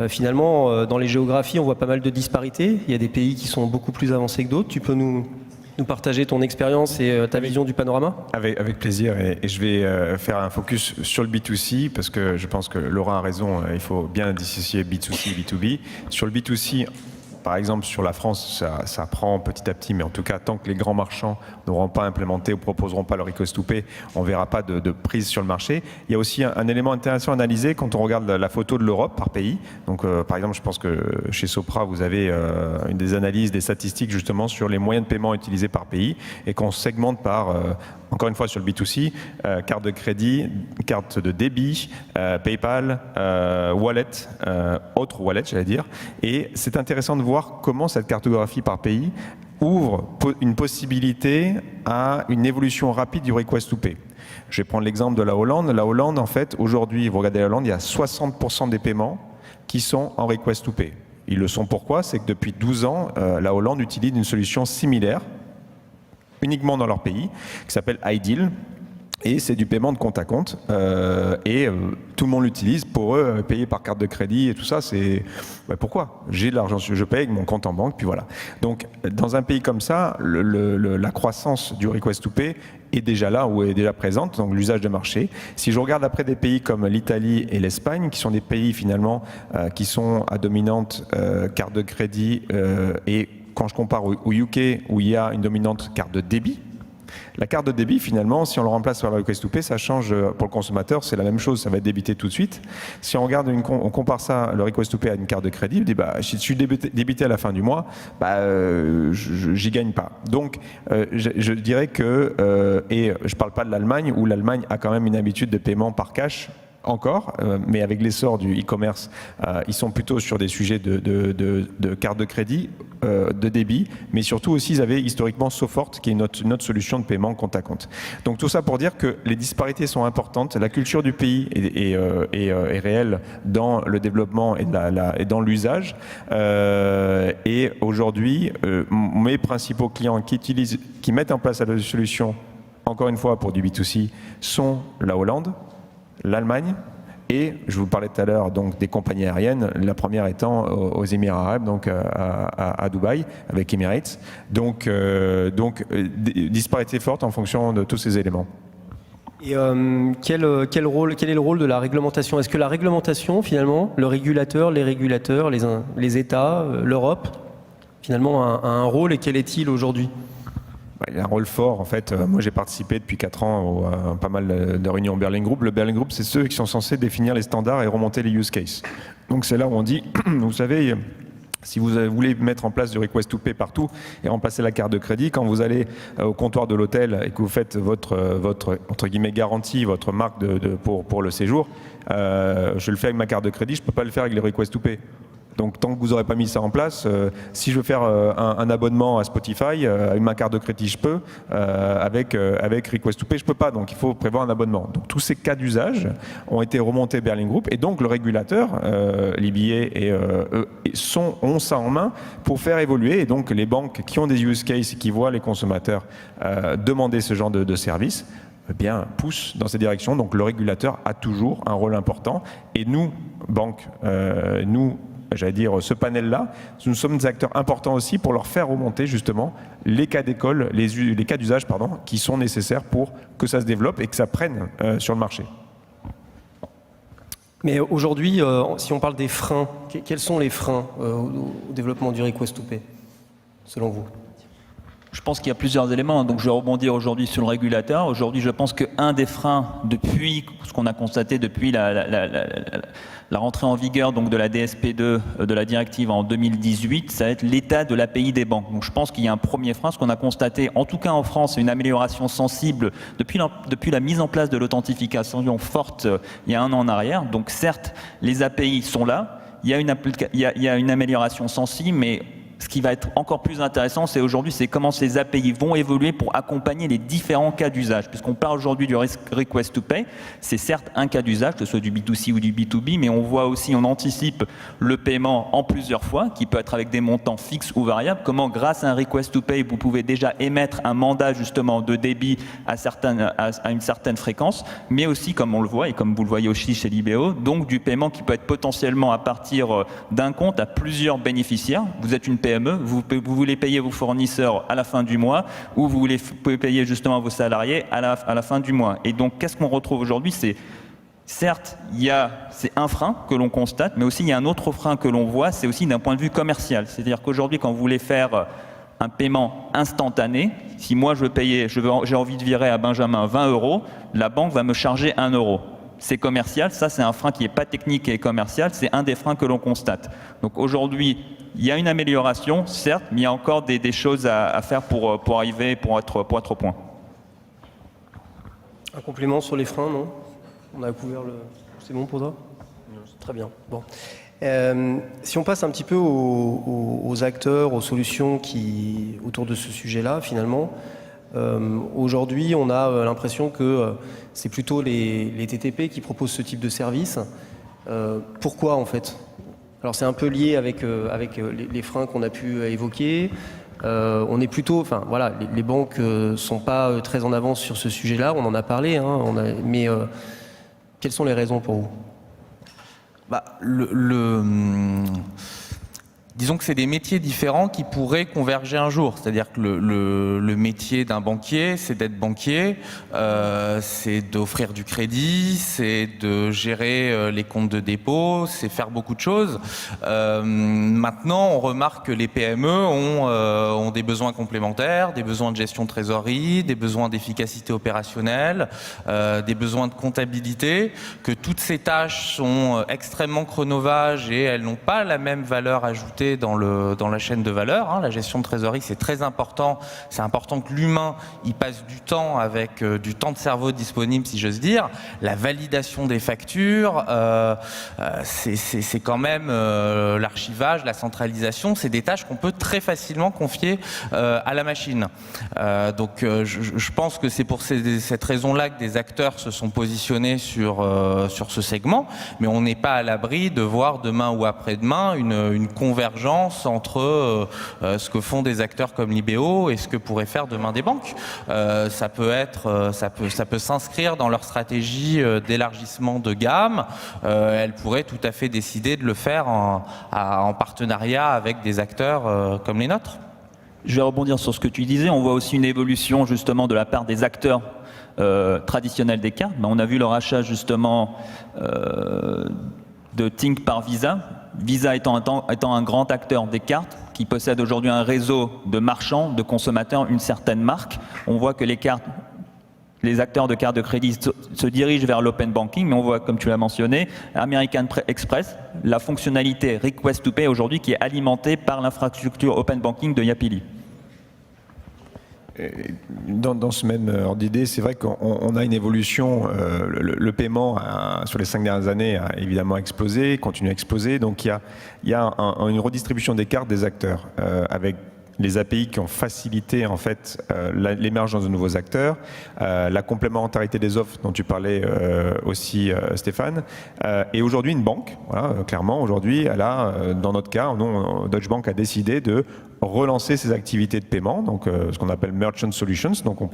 Finalement, dans les géographies, on voit pas mal de disparités. Il y a des pays qui sont beaucoup plus avancés que d'autres. Tu peux nous partager ton expérience et ta vision du panorama ? Avec plaisir. Et je vais faire un focus sur le B2C parce que je pense que Laura a raison. Il faut bien dissocier B2C et B2B. Sur le B2C, par exemple, sur la France, ça prend petit à petit, mais en tout cas, tant que les grands marchands n'auront pas implémenté ou proposeront pas leur request to pay, on ne verra pas de prise sur le marché. Il y a aussi un élément intéressant à analyser quand on regarde la photo de l'Europe par pays. Donc, par exemple, je pense que chez Sopra, vous avez des analyses, des statistiques justement sur les moyens de paiement utilisés par pays et qu'on segmente par... encore une fois sur le B2C, carte de crédit, carte de débit, PayPal, wallet, autre wallet j'allais dire. Et c'est intéressant de voir comment cette cartographie par pays ouvre une possibilité à une évolution rapide du request to pay. Je vais prendre l'exemple de la Hollande. La Hollande, en fait, aujourd'hui, vous regardez la Hollande, il y a 60% des paiements qui sont en request to pay. Ils le sont pourquoi ? C'est que depuis 12 ans, la Hollande utilise une solution similaire uniquement dans leur pays, qui s'appelle iDeal. Et c'est du paiement de compte à compte. Tout le monde l'utilise. Pour eux, payer par carte de crédit et tout ça, c'est... pourquoi ? J'ai de l'argent, je paye avec mon compte en banque, puis voilà. Donc, dans un pays comme ça, la croissance du request to pay est déjà là ou est déjà présente, donc l'usage de marché. Si je regarde après des pays comme l'Italie et l'Espagne, qui sont des pays finalement qui sont à dominante carte de crédit, et quand je compare au UK où il y a une dominante carte de débit, la carte de débit, finalement, si on le remplace par la request to pay, ça change pour le consommateur, c'est la même chose, ça va être débité tout de suite. Si on regarde, on compare ça, le request to pay à une carte de crédit, on dit, si je suis débité à la fin du mois, j'y gagne pas. Donc, je dirais que, et je parle pas de l'Allemagne, où l'Allemagne a quand même une habitude de paiement par cash, encore, mais avec l'essor du e-commerce, ils sont plutôt sur des sujets de carte de crédit, de débit, mais surtout aussi ils avaient historiquement Sofort, qui est une autre solution de paiement compte à compte. Donc tout ça pour dire que les disparités sont importantes, la culture du pays est réelle dans le développement et dans l'usage. Et aujourd'hui, mes principaux clients qui mettent en place la solution, encore une fois pour du B2C, sont la Hollande, l'Allemagne et, je vous parlais tout à l'heure, donc des compagnies aériennes, la première étant aux Émirats arabes, donc à Dubaï, avec Emirates. Donc disparité forte en fonction de tous ces éléments. Et quel est le rôle de la réglementation ? Est-ce que la réglementation, finalement, le régulateur, les régulateurs, les États, l'Europe, finalement, a un rôle, et quel est-il aujourd'hui ? Il a un rôle fort, en fait. Moi, j'ai participé depuis 4 ans à pas mal de réunions au Berlin Group. Le Berlin Group, c'est ceux qui sont censés définir les standards et remonter les use cases. Donc, c'est là où on dit, vous savez, si vous voulez mettre en place du request to pay partout et remplacer la carte de crédit, quand vous allez au comptoir de l'hôtel et que vous faites votre entre guillemets garantie, votre marque pour le séjour, je le fais avec ma carte de crédit, je ne peux pas le faire avec les request to pay. Donc tant que vous n'aurez pas mis ça en place, si je veux faire un abonnement à Spotify, avec ma carte de crédit je peux, avec Request to Pay je peux pas, donc il faut prévoir un abonnement. Donc tous ces cas d'usage ont été remontés Berlin Group et donc le régulateur, l'IBA, ont ça en main pour faire évoluer, et donc les banques qui ont des use cases et qui voient les consommateurs demander ce genre de service, poussent dans ces directions. Donc le régulateur a toujours un rôle important, et nous, banques, ce panel-là, nous sommes des acteurs importants aussi pour leur faire remonter justement les cas d'école, les cas d'usage qui sont nécessaires pour que ça se développe et que ça prenne sur le marché. Mais aujourd'hui, si on parle des freins, quels sont les freins au développement du request to pay, selon vous ? Je pense qu'il y a plusieurs éléments, donc je vais rebondir aujourd'hui sur le régulateur. Aujourd'hui, je pense qu'un des freins, depuis ce qu'on a constaté depuis la rentrée en vigueur donc de la DSP2, de la directive en 2018, ça va être l'état de l'API des banques. Donc je pense qu'il y a un premier frein, ce qu'on a constaté, en tout cas en France, une amélioration sensible depuis la mise en place de l'authentification forte il y a 1 an en arrière. Donc certes, les API sont là, il y a une amélioration sensible, mais ce qui va être encore plus intéressant, c'est comment ces API vont évoluer pour accompagner les différents cas d'usage. Puisqu'on parle aujourd'hui du request to pay, c'est certes un cas d'usage, que ce soit du B2C ou du B2B, mais on anticipe le paiement en plusieurs fois, qui peut être avec des montants fixes ou variables. Comment, grâce à un request to pay, vous pouvez déjà émettre un mandat justement de débit à une certaine fréquence, mais aussi, comme on le voit et comme vous le voyez aussi chez l'IBO, donc du paiement qui peut être potentiellement à partir d'un compte à plusieurs bénéficiaires. Vous êtes une PME, vous voulez payer vos fournisseurs à la fin du mois, ou vous pouvez payer justement vos salariés à la fin du mois. Et donc, qu'est-ce qu'on retrouve aujourd'hui ? Certes, c'est un frein que l'on constate, mais aussi il y a un autre frein que l'on voit, c'est aussi d'un point de vue commercial. C'est-à-dire qu'aujourd'hui, quand vous voulez faire un paiement instantané, si moi j'ai envie de virer à Benjamin 20 €, la banque va me charger 1 €. C'est commercial, ça c'est un frein qui n'est pas technique et commercial, c'est un des freins que l'on constate. Donc aujourd'hui, il y a une amélioration, certes, mais il y a encore des choses à faire pour arriver, pour être au point. Un complément sur les freins, non ? On a couvert le... C'est bon pour toi ? Très bien. Bon. Si on passe un petit peu aux acteurs, aux solutions autour de ce sujet-là, finalement, aujourd'hui, on a l'impression que c'est plutôt les TTP qui proposent ce type de service. Pourquoi, en fait ? Alors, c'est un peu lié avec les freins qu'on a pu évoquer. On est plutôt, enfin voilà, les banques sont pas très en avance sur ce sujet-là. On en a parlé, hein, mais quelles sont les raisons pour vous? Disons que c'est des métiers différents qui pourraient converger un jour. C'est-à-dire que le métier d'un banquier, c'est d'être banquier, c'est d'offrir du crédit, c'est de gérer les comptes de dépôt, c'est faire beaucoup de choses. Maintenant, on remarque que les PME ont des besoins complémentaires, des besoins de gestion de trésorerie, des besoins d'efficacité opérationnelle, des besoins de comptabilité, que toutes ces tâches sont extrêmement chronophages et elles n'ont pas la même valeur ajoutée dans la chaîne de valeur. Hein. La gestion de trésorerie, c'est très important. C'est important que l'humain y passe du temps avec du temps de cerveau disponible, si j'ose dire. La validation des factures, c'est quand même l'archivage, la centralisation. C'est des tâches qu'on peut très facilement confier à la machine. Donc, je pense que c'est pour cette raison-là que des acteurs se sont positionnés sur ce segment. Mais on n'est pas à l'abri de voir demain ou après-demain une convergence entre ce que font des acteurs comme Libéo et ce que pourraient faire demain des banques. Ça peut s'inscrire dans leur stratégie d'élargissement de gamme. Elles pourraient tout à fait décider de le faire en partenariat avec des acteurs comme les nôtres. Je vais rebondir sur ce que tu disais. On voit aussi une évolution justement de la part des acteurs traditionnels des cartes. On a vu le rachat justement de Tink par Visa. Visa étant un grand acteur des cartes, qui possède aujourd'hui un réseau de marchands, de consommateurs, une certaine marque. On voit que les acteurs de cartes de crédit se dirigent vers l'open banking, mais on voit, comme tu l'as mentionné, American Express, la fonctionnalité Request to Pay aujourd'hui qui est alimentée par l'infrastructure open banking de Yapili. Dans ce même ordre d'idée, c'est vrai qu'on a une évolution. Le paiement, sur les 5 dernières années, a évidemment explosé, continue à exploser. Donc il y a une redistribution des cartes des acteurs, avec les API qui ont facilité en fait l'émergence de nouveaux acteurs, la complémentarité des offres dont tu parlais aussi Stéphane, et aujourd'hui une banque, voilà, clairement aujourd'hui, elle a, dans notre cas, Deutsche Bank a décidé de relancer ses activités de paiement, donc ce qu'on appelle Merchant Solutions. Donc on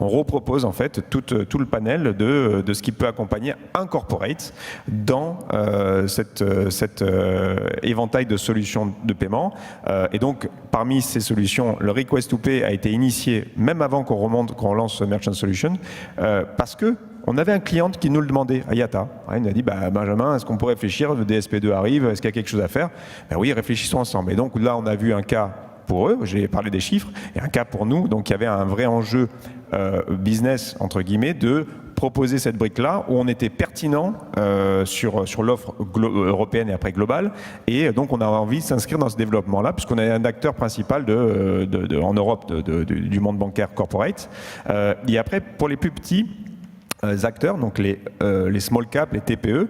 repropose en fait tout le panel de ce qui peut accompagner un corporate dans cet éventail de solutions de paiement. Et donc parmi ces solutions, le Request to Pay a été initié même avant qu'on lance Merchant Solutions, parce que on avait un client qui nous le demandait, Ayata. Il nous a dit, Benjamin, est-ce qu'on peut réfléchir, le DSP2 arrive, est-ce qu'il y a quelque chose à faire? Oui, réfléchissons ensemble. Et donc là, on a vu un cas pour eux, j'ai parlé des chiffres, et un cas pour nous. Donc il y avait un vrai enjeu business, entre guillemets, de proposer cette brique-là, où on était pertinent sur l'offre européenne et après globale. Et donc on a envie de s'inscrire dans ce développement-là, puisqu'on est un acteur principal en Europe du monde bancaire corporate. Et après, pour les plus petits acteurs, donc les small cap, les TPE.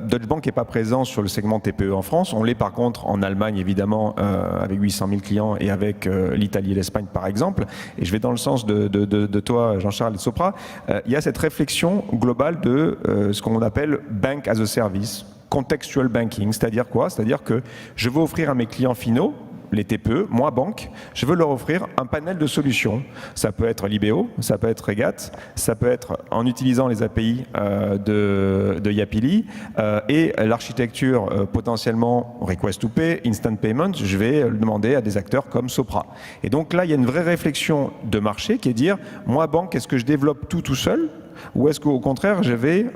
Deutsche Bank n'est pas présent sur le segment TPE en France. On l'est par contre en Allemagne, évidemment, avec 800 000 clients et avec l'Italie et l'Espagne, par exemple. Et je vais dans le sens de toi, Jean-Charles et Sopra. Il y a cette réflexion globale de ce qu'on appelle Bank as a Service, contextual banking. C'est-à-dire quoi? C'est-à-dire que je veux offrir à mes clients finaux, les TPE, moi banque, je veux leur offrir un panel de solutions. Ça peut être Libéo, ça peut être Regat, ça peut être en utilisant les API de Yapili et l'architecture potentiellement Request to Pay, Instant Payment, je vais le demander à des acteurs comme Sopra. Et donc là, il y a une vraie réflexion de marché qui est de dire, moi banque, est-ce que je développe tout seul? Ou est-ce qu'au contraire, je vais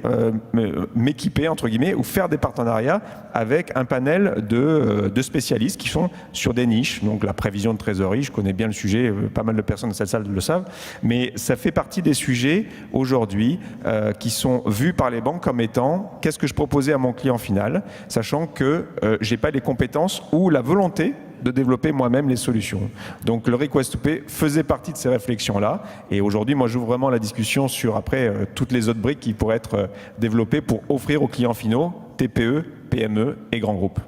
m'équiper, entre guillemets, ou faire des partenariats avec un panel de spécialistes qui sont sur des niches. Donc la prévision de trésorerie, je connais bien le sujet, pas mal de personnes dans cette salle le savent, mais ça fait partie des sujets aujourd'hui qui sont vus par les banques comme étant qu'est-ce que je proposais à mon client final, sachant que je n'ai pas les compétences ou la volonté de développer moi-même les solutions. Donc le Request to Pay faisait partie de ces réflexions-là. Et aujourd'hui, moi, j'ouvre vraiment la discussion sur, après, toutes les autres briques qui pourraient être développées pour offrir aux clients finaux, TPE, PME et grands groupes.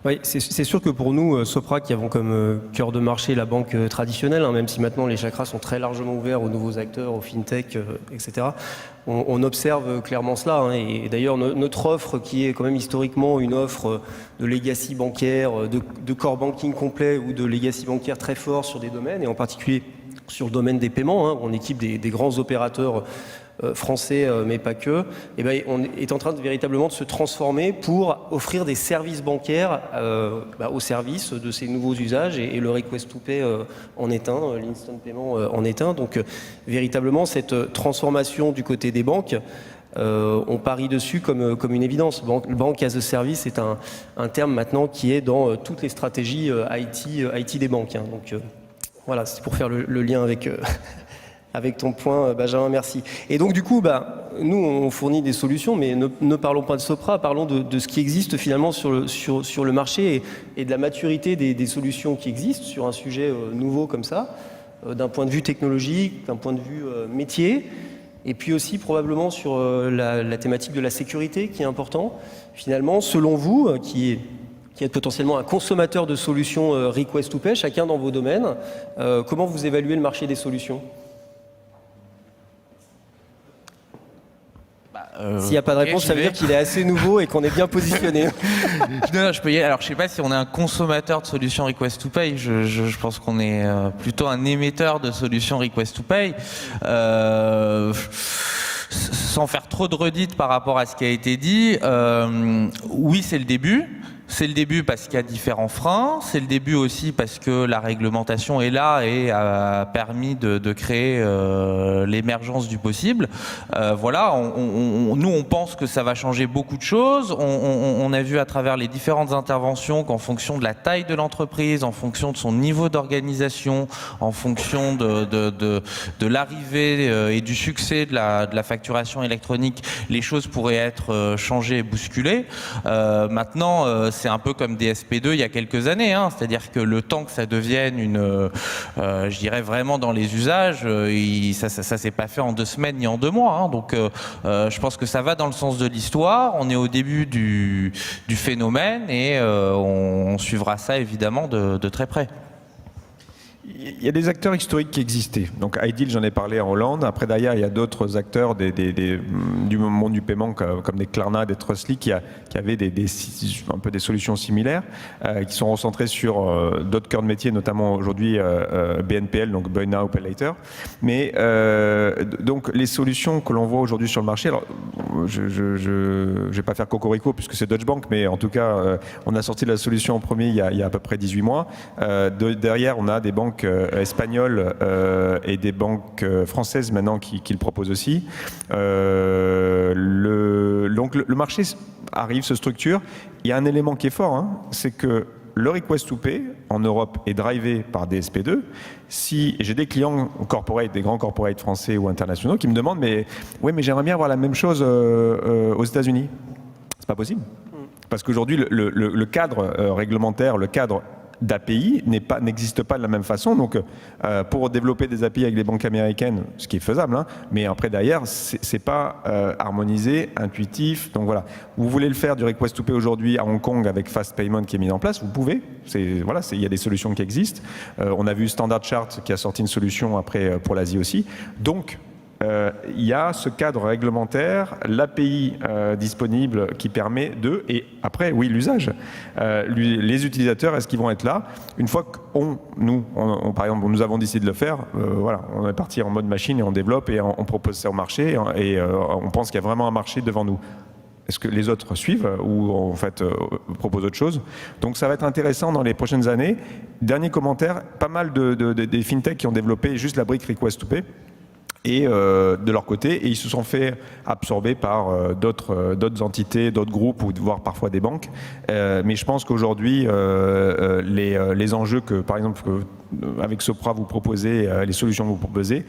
Oui, c'est sûr que pour nous, Sopra, qui avons comme cœur de marché la banque traditionnelle, hein, même si maintenant les chakras sont très largement ouverts aux nouveaux acteurs, aux fintech, etc., on observe clairement cela. Hein, et d'ailleurs, notre offre, qui est quand même historiquement une offre de legacy bancaire, de core banking complet ou de legacy bancaire très fort sur des domaines, et en particulier sur le domaine des paiements, hein, on équipe des grands opérateurs français, mais pas que, et ben, on est en train véritablement de se transformer pour offrir des services bancaires au service de ces nouveaux usages, et le request to pay en est un, l'instant payment en est un. Donc véritablement cette transformation du côté des banques, on parie dessus comme une évidence. Bank as a service est un terme maintenant qui est dans toutes les stratégies IT des banques. Hein. Donc voilà, c'est pour faire le lien avec avec ton point, Benjamin, merci. Et donc du coup, nous on fournit des solutions, mais ne parlons pas de Sopra, parlons de ce qui existe finalement sur le marché, et de la maturité des solutions qui existent sur un sujet nouveau comme ça, d'un point de vue technologique, d'un point de vue métier, et puis aussi probablement sur la thématique de la sécurité qui est important. Finalement, selon vous, qui êtes potentiellement un consommateur de solutions request to pay, chacun dans vos domaines, comment vous évaluez le marché des solutions ? S'il n'y a pas de réponse, ça veut dire qu'il est assez nouveau et qu'on est bien positionné. Non, je peux y aller. Alors, je ne sais pas si on est un consommateur de solutions Request to Pay. Je pense qu'on est plutôt un émetteur de solutions Request to Pay. Sans faire trop de redites par rapport à ce qui a été dit, oui, c'est le début. C'est le début parce qu'il y a différents freins, c'est le début aussi parce que la réglementation est là et a permis de créer l'émergence du possible. Voilà, nous on pense que ça va changer beaucoup de choses. On a vu à travers les différentes interventions qu'en fonction de la taille de l'entreprise, en fonction de son niveau d'organisation, en fonction de l'arrivée et du succès de la facturation électronique, les choses pourraient être changées et bousculées. Maintenant, c'est un peu comme DSP2 il y a quelques années, hein, c'est-à-dire que le temps que ça devienne je dirais vraiment dans les usages, ça s'est pas fait en 2 semaines ni en 2 mois, hein, donc je pense que ça va dans le sens de l'histoire. On est au début du phénomène et on suivra ça évidemment de très près. Il y a des acteurs historiques qui existaient. Donc iDeal, j'en ai parlé en Hollande. Après, derrière, il y a d'autres acteurs du monde du paiement comme des Klarna, des Trustly qui avaient un peu des solutions similaires, qui sont recentrées sur d'autres cœurs de métier, notamment aujourd'hui BNPL, donc Buy Now, Pay Later. Mais donc les solutions que l'on voit aujourd'hui sur le marché, alors je vais pas faire cocorico puisque c'est Deutsche Bank, mais en tout cas, on a sorti la solution en premier il y a à peu près 18 mois. Derrière, on a des banques espagnoles et des banques françaises maintenant qui le proposent aussi. Donc le marché arrive, se structure. Il y a un élément qui est fort, hein, c'est que le request to pay en Europe est drivé par DSP2. Si j'ai des clients corporate, des grands corporates français ou internationaux qui me demandent mais j'aimerais bien avoir la même chose aux États-Unis. C'est pas possible. Parce qu'aujourd'hui le cadre réglementaire, le cadre d'API n'existe pas de la même façon. Donc, pour développer des API avec les banques américaines, ce qui est faisable, hein, mais après derrière, c'est pas harmonisé, intuitif. Donc voilà, vous voulez le faire du request to pay aujourd'hui à Hong Kong avec Fast Payment qui est mis en place, vous pouvez. Il y a des solutions qui existent. On a vu Standard Chartered qui a sorti une solution après pour l'Asie aussi. Donc il y a ce cadre réglementaire, l'API disponible qui permet et après, oui, l'usage. Les utilisateurs, est-ce qu'ils vont être là? Une fois que par exemple, nous avons décidé de le faire, voilà, on est parti en mode machine et on développe et on propose ça au marché et on pense qu'il y a vraiment un marché devant nous. Est-ce que les autres suivent ou en fait proposent autre chose? Donc ça va être intéressant dans les prochaines années. Dernier commentaire, pas mal des fintechs qui ont développé juste la brique Request to Pay. Et de leur côté, et ils se sont fait absorber par d'autres entités, d'autres groupes, ou voire parfois des banques. Mais je pense qu'aujourd'hui, les enjeux que, par exemple, avec Sopra vous proposez, les solutions que vous proposez,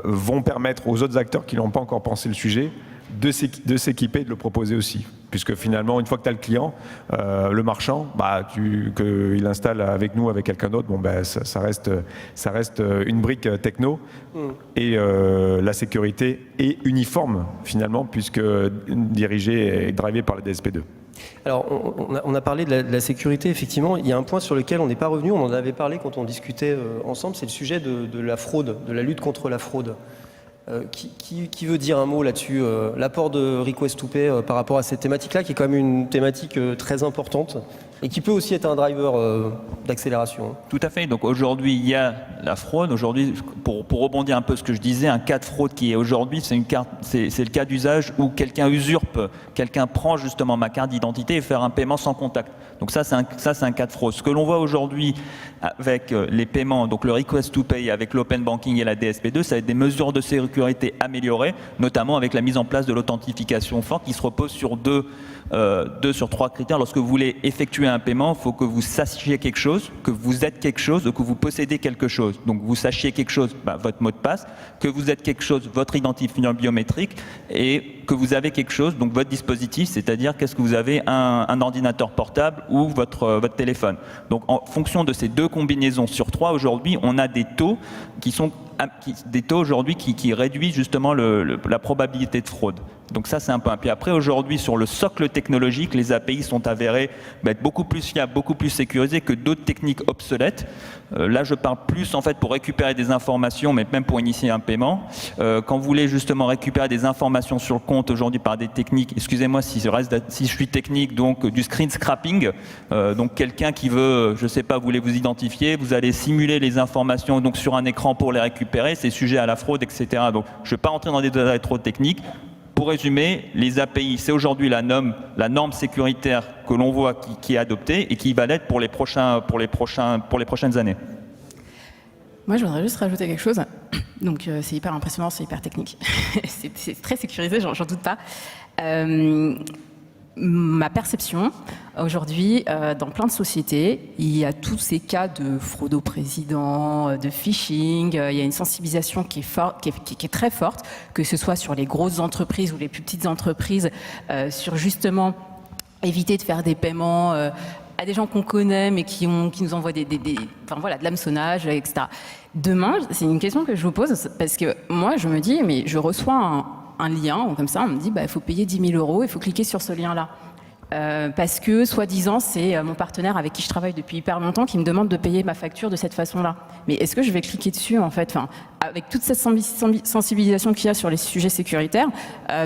vont permettre aux autres acteurs qui n'ont pas encore pensé le sujet de s'équiper et de le proposer aussi. Puisque finalement, une fois que tu as le client, le marchand, qu'il installe avec nous, avec quelqu'un d'autre, ça reste une brique techno. Et la sécurité est uniforme, finalement, puisque dirigée et drivée par le DSP2. Alors, on a parlé de la sécurité, effectivement. Il y a un point sur lequel on n'est pas revenu, on en avait parlé quand on discutait ensemble, c'est le sujet de la fraude, de la lutte contre la fraude. Qui veut dire un mot là-dessus? L'apport de Request2Pay par rapport à cette thématique-là, qui est quand même une thématique très importante et qui peut aussi être un driver d'accélération. Tout à fait. Donc aujourd'hui, il y a la fraude. Aujourd'hui, pour rebondir un peu ce que je disais, un cas de fraude qui est aujourd'hui, c'est le cas d'usage où quelqu'un usurpe, quelqu'un prend justement ma carte d'identité et fait un paiement sans contact. Donc ça, c'est un cas de fraude. Ce que l'on voit aujourd'hui avec les paiements, donc le Request2Pay, avec l'Open Banking et la DSP2, ça va être des mesures de sécurité améliorées, notamment avec la mise en place de l'authentification forte qui se repose sur deux sur trois critères. Lorsque vous voulez effectuer un paiement, il faut que vous sachiez quelque chose, que vous êtes quelque chose, ou que vous possédez quelque chose. Donc vous sachiez quelque chose, votre mot de passe, que vous êtes quelque chose, votre identifiant biométrique, et que vous avez quelque chose, donc votre dispositif, c'est-à-dire qu'est-ce que vous avez, un ordinateur portable ou votre téléphone. Donc en fonction de ces deux combinaisons sur trois, aujourd'hui, on a des taux aujourd'hui qui réduisent justement la probabilité de fraude. Donc ça, c'est un point. Puis après, aujourd'hui, sur le socle technologique, les API sont avérés être beaucoup plus fiables, beaucoup plus sécurisés que d'autres techniques obsolètes. Là, je parle plus en fait pour récupérer des informations, mais même pour initier un paiement. Quand vous voulez justement récupérer des informations sur le compte aujourd'hui par des techniques, excusez-moi si je suis technique, donc du screen scrapping, donc quelqu'un qui veut, je sais pas, vous voulez vous identifier, vous allez simuler les informations donc sur un écran pour les récupérer, c'est sujet à la fraude, etc. Donc je ne vais pas rentrer dans des détails trop techniques. Pour résumer, les API, c'est aujourd'hui la norme sécuritaire que l'on voit qui est adoptée et qui va l'être pour les prochaines années. Moi, je voudrais juste rajouter quelque chose. Donc, c'est hyper impressionnant, c'est hyper technique. c'est très sécurisé, j'en doute pas. Ma perception, aujourd'hui, dans plein de sociétés, il y a tous ces cas de fraude au président, de phishing, il y a une sensibilisation qui est très forte, que ce soit sur les grosses entreprises ou les plus petites entreprises, sur justement éviter de faire des paiements à des gens qu'on connaît, mais qui nous envoient de l'hameçonnage, etc. Demain, c'est une question que je vous pose, parce que moi, je me dis, mais je reçois un lien, comme ça, on me dit, il faut payer 10 000 €, il faut cliquer sur ce lien-là. Parce que, soi-disant, c'est mon partenaire avec qui je travaille depuis hyper longtemps qui me demande de payer ma facture de cette façon-là. Mais est-ce que je vais cliquer dessus, en fait, avec toute cette sensibilisation qu'il y a sur les sujets sécuritaires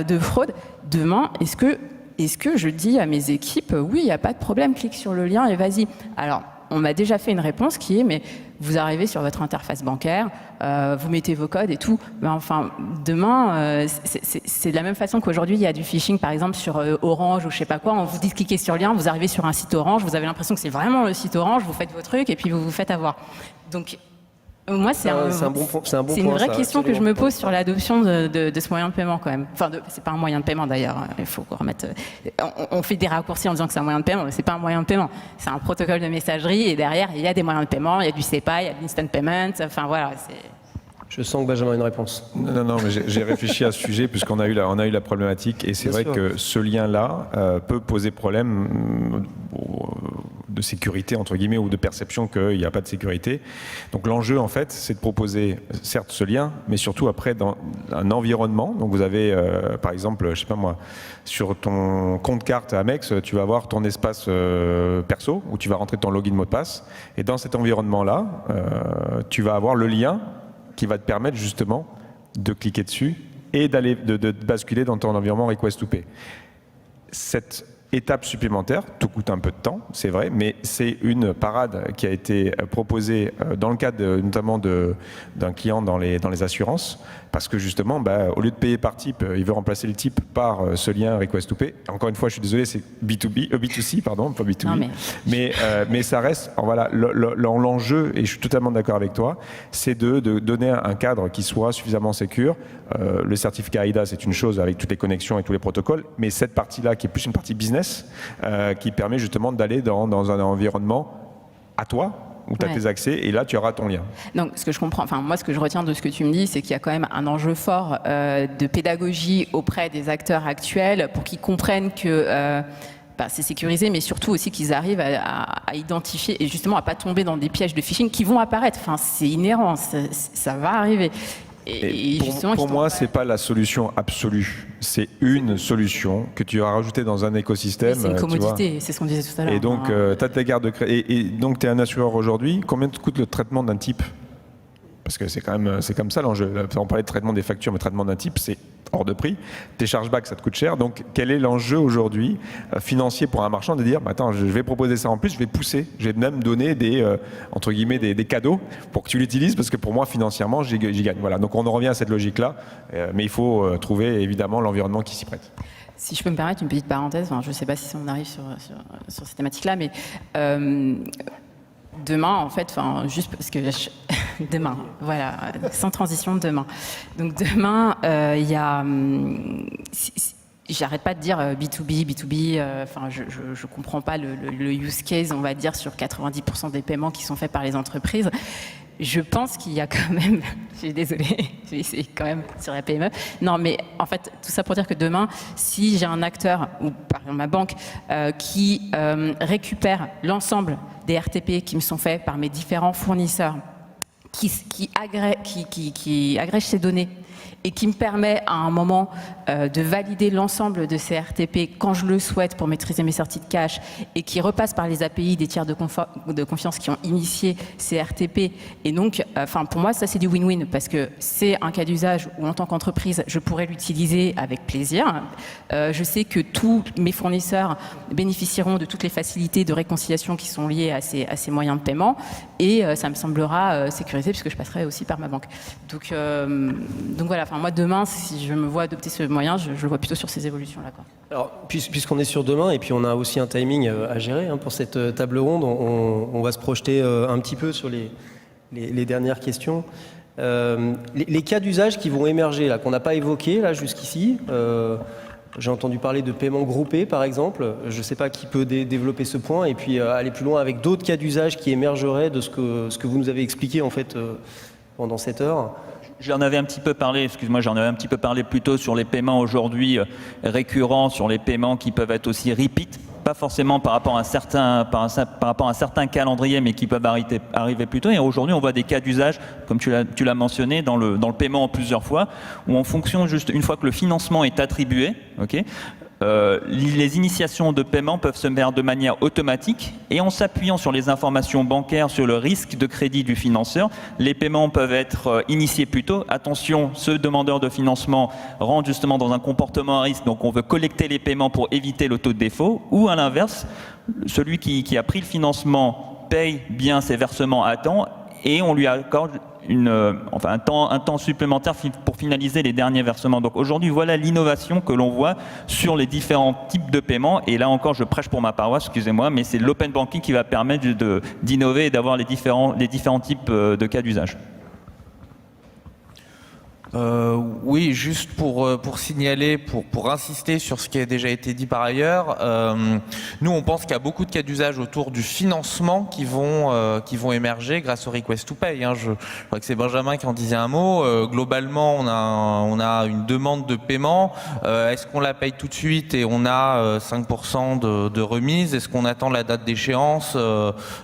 de fraude, demain, est-ce que je dis à mes équipes, oui, il n'y a pas de problème, clique sur le lien et vas-y. Alors, on m'a déjà fait une réponse qui est, mais vous arrivez sur votre interface bancaire, vous mettez vos codes et tout. Mais enfin, demain, c'est de la même façon qu'aujourd'hui, il y a du phishing, par exemple, sur Orange ou je sais pas quoi. On vous dit de cliquer sur le lien, vous arrivez sur un site Orange, vous avez l'impression que c'est vraiment le site Orange, vous faites vos trucs et puis vous vous faites avoir. Donc, moi, c'est une vraie question que je me pose sur l'adoption de ce moyen de paiement quand même. Enfin, c'est pas un moyen de paiement d'ailleurs. Il faut remettre. On fait des raccourcis en disant que c'est un moyen de paiement, mais c'est pas un moyen de paiement. C'est un protocole de messagerie et derrière il y a des moyens de paiement, il y a du SEPA, il y a de l'instant payment. Enfin voilà. Je sens que Benjamin a une réponse. Non, mais j'ai réfléchi à ce sujet puisqu'on a eu la problématique et c'est vrai que ce lien-là peut poser problème de sécurité, entre guillemets, ou de perception qu'il n'y a pas de sécurité. Donc l'enjeu, en fait, c'est de proposer, certes, ce lien, mais surtout après, dans un environnement. Donc vous avez, par exemple, je sais pas moi, sur ton compte carte Amex, tu vas avoir ton espace perso, où tu vas rentrer ton login mot de passe. Et dans cet environnement-là, tu vas avoir le lien qui va te permettre justement de cliquer dessus et de basculer dans ton environnement Request2Pay. Cette étape supplémentaire, tout coûte un peu de temps, c'est vrai, mais c'est une parade qui a été proposée dans le cadre notamment d'un client dans les assurances, parce que justement, au lieu de payer par type, il veut remplacer le type par ce lien Request2Pay. Encore une fois, je suis désolé, c'est B2C, pardon, pas B2B. Non, mais ça reste, voilà, l'enjeu, et je suis totalement d'accord avec toi, c'est de donner un cadre qui soit suffisamment sécure. Le certificat AIDA, c'est une chose avec toutes les connexions et tous les protocoles, mais cette partie-là, qui est plus une partie business, qui permet justement d'aller dans un environnement à toi, où tu as tes accès, et là, tu auras ton lien. Donc, ce que je comprends, moi, ce que je retiens de ce que tu me dis, c'est qu'il y a quand même un enjeu fort de pédagogie auprès des acteurs actuels pour qu'ils comprennent que c'est sécurisé, mais surtout aussi qu'ils arrivent à identifier et justement à pas tomber dans des pièges de phishing qui vont apparaître. Enfin, c'est inhérent, ça va arriver. Et pour justement, pour moi, c'est pas la solution absolue. C'est une solution que tu as rajoutée dans un écosystème. c'est une tu vois. commodité, c'est ce qu'on disait tout à l'heure. Et donc, tu as tes gardes de crédit. Et donc, tu es un assureur aujourd'hui. Combien te coûte le traitement d'un type? Parce que c'est comme ça l'enjeu. On parlait de traitement des factures, mais traitement d'un type, c'est hors de prix. Tes chargebacks, ça te coûte cher. Donc, quel est l'enjeu aujourd'hui financier pour un marchand de dire, bah, attends, je vais proposer ça en plus, je vais pousser, je vais même donner entre guillemets, des cadeaux pour que tu l'utilises, parce que pour moi, financièrement, j'y gagne. Voilà. Donc, on en revient à cette logique-là. Mais il faut trouver, évidemment, l'environnement qui s'y prête. Si je peux me permettre une petite parenthèse, je ne sais pas si on arrive sur ces thématiques-là, mais demain, en fait, juste parce que demain, voilà, sans transition, demain. Donc demain, il y a, j'arrête pas de dire B2B, B2B. Je comprends pas le use case, on va dire, sur 90% des paiements qui sont faits par les entreprises. Je pense qu'il y a quand même, je suis désolée, je vais essayer quand même sur la PME. Non, mais en fait, tout ça pour dire que demain, si j'ai un acteur, ou par exemple ma banque, qui récupère l'ensemble des RTP qui me sont faits par mes différents fournisseurs, qui agrège ces données et qui me permet à un moment de valider l'ensemble de ces RTP quand je le souhaite pour maîtriser mes sorties de cash, et qui repasse par les API des tiers de confiance qui ont initié ces RTP. Et donc, pour moi, ça c'est du win-win, parce que c'est un cas d'usage où en tant qu'entreprise, je pourrais l'utiliser avec plaisir. Je sais que tous mes fournisseurs bénéficieront de toutes les facilités de réconciliation qui sont liées à ces moyens de paiement, et ça me semblera sécurisé puisque je passerai aussi par ma banque. Donc voilà, moi demain, si je me vois adopter ce moyen, je le vois plutôt sur ces évolutions-là. Alors, puisqu'on est sur demain, et puis on a aussi un timing à gérer pour cette table ronde, on va se projeter un petit peu sur les dernières questions. Les cas d'usage qui vont émerger, là, qu'on n'a pas évoqués là, jusqu'ici, j'ai entendu parler de paiement groupé, par exemple. Je ne sais pas qui peut développer ce point, et puis aller plus loin avec d'autres cas d'usage qui émergeraient de ce que vous nous avez expliqué en fait, pendant cette heure. J'en avais un petit peu parlé, j'en avais un petit peu parlé plutôt sur les paiements aujourd'hui récurrents, sur les paiements qui peuvent être aussi repeat, pas forcément par rapport à un certain calendrier, mais qui peuvent arriver plus tôt. Et aujourd'hui, on voit des cas d'usage, comme tu l'as mentionné, dans le paiement en plusieurs fois, où en fonction, juste une fois que le financement est attribué, les initiations de paiement peuvent se faire de manière automatique, et en s'appuyant sur les informations bancaires, sur le risque de crédit du financeur, les paiements peuvent être initiés plus tôt. Attention, ce demandeur de financement rentre justement dans un comportement à risque, donc on veut collecter les paiements pour éviter le taux de défaut, ou à l'inverse, celui qui a pris le financement paye bien ses versements à temps, et on lui accorde un temps supplémentaire pour finaliser les derniers versements. Donc aujourd'hui, voilà l'innovation que l'on voit sur les différents types de paiements. Et là encore, je prêche pour ma paroisse, excusez-moi, mais c'est l'open banking qui va permettre d'innover et d'avoir les différents types de cas d'usage. Oui, juste pour signaler, pour insister sur ce qui a déjà été dit par ailleurs, nous on pense qu'il y a beaucoup de cas d'usage autour du financement qui vont émerger grâce au request to pay. Je crois que c'est Benjamin qui en disait un mot. Globalement, on a une demande de paiement. Est-ce qu'on la paye tout de suite et on a 5% de remise? Est-ce qu'on attend la date d'échéance?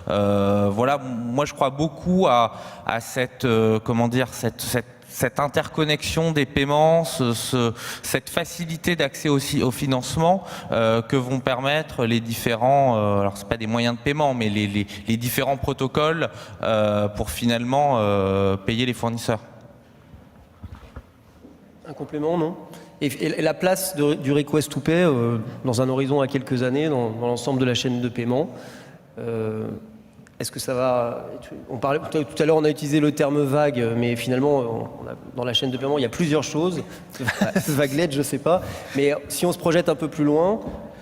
Voilà, moi je crois beaucoup à cette cette interconnexion des paiements, cette facilité d'accès aussi au financement que vont permettre les différents, alors c'est pas des moyens de paiement, mais les différents protocoles pour finalement payer les fournisseurs. Un complément, non? Et la place du request to pay dans un horizon à quelques années dans l'ensemble de la chaîne de paiement, est-ce que ça va... Tout à l'heure, on a utilisé le terme vague, mais finalement, dans la chaîne de paiement, il y a plusieurs choses. Vaguelette, je ne sais pas. Mais si on se projette un peu plus loin,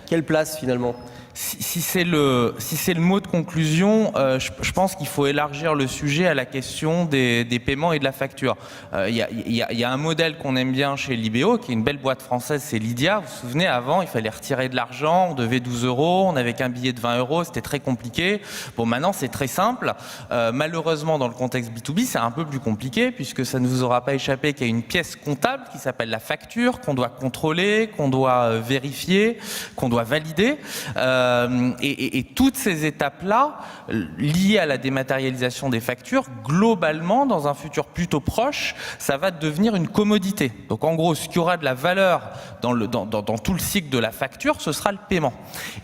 quelle place finalement ? Si c'est le mot de conclusion, je pense qu'il faut élargir le sujet à la question des paiements et de la facture. Il y a un modèle qu'on aime bien chez Libéo, qui est une belle boîte française, c'est Lydia. Vous vous souvenez, avant, il fallait retirer de l'argent, on devait 12 €, on n'avait qu'un billet de 20 €, c'était très compliqué. Bon, maintenant, c'est très simple. Malheureusement, dans le contexte B2B, c'est un peu plus compliqué, puisque ça ne vous aura pas échappé qu'il y a une pièce comptable qui s'appelle la facture, qu'on doit contrôler, qu'on doit vérifier, qu'on doit valider. et toutes ces étapes-là, liées à la dématérialisation des factures, globalement, dans un futur plutôt proche, ça va devenir une commodité. Donc en gros, ce qui aura de la valeur dans tout le cycle de la facture, ce sera le paiement.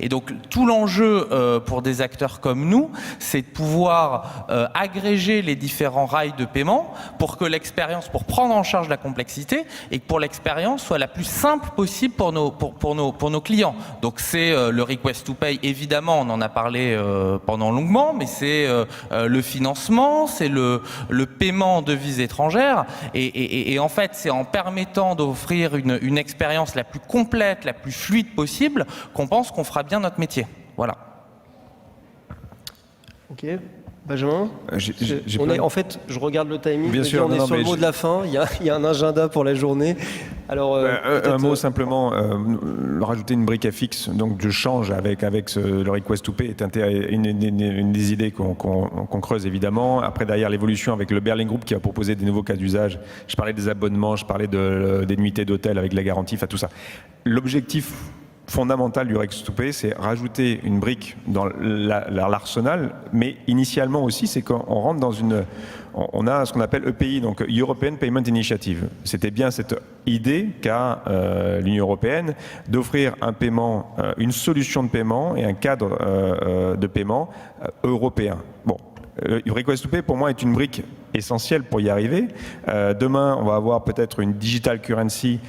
Et donc tout l'enjeu pour des acteurs comme nous, c'est de pouvoir agréger les différents rails de paiement pour que l'expérience, pour prendre en charge la complexité et que pour l'expérience soit la plus simple possible pour nos clients. Donc c'est le request to pay, évidemment, on en a parlé pendant longuement, mais c'est le financement, c'est le paiement en devises étrangères et en fait c'est en permettant d'offrir une expérience la plus complète, la plus fluide possible qu'on pense qu'on fera bien notre métier. Voilà. Ok. Benjamin, en fait, je regarde le timing. Bien sûr, on est sur le mot de la fin. Il y a un agenda pour la journée. Alors, un mot simplement, rajouter une brique à fixe, donc de change avec le request to pay est une des idées qu'on creuse évidemment. Après, derrière l'évolution avec le Berlin Group qui a proposé des nouveaux cas d'usage, je parlais des abonnements, je parlais des nuitées d'hôtel avec la garantie, enfin tout ça. L'objectif fondamental du request to pay, c'est rajouter une brique dans l'arsenal, mais initialement aussi, c'est qu'on rentre dans on a ce qu'on appelle EPI, donc European Payment Initiative. C'était bien cette idée qu'a l'Union européenne d'offrir un paiement, une solution de paiement et un cadre de paiement européen. Bon. Le request to pay, pour moi, est une brique essentielle pour y arriver. Demain, on va avoir peut-être une digital currency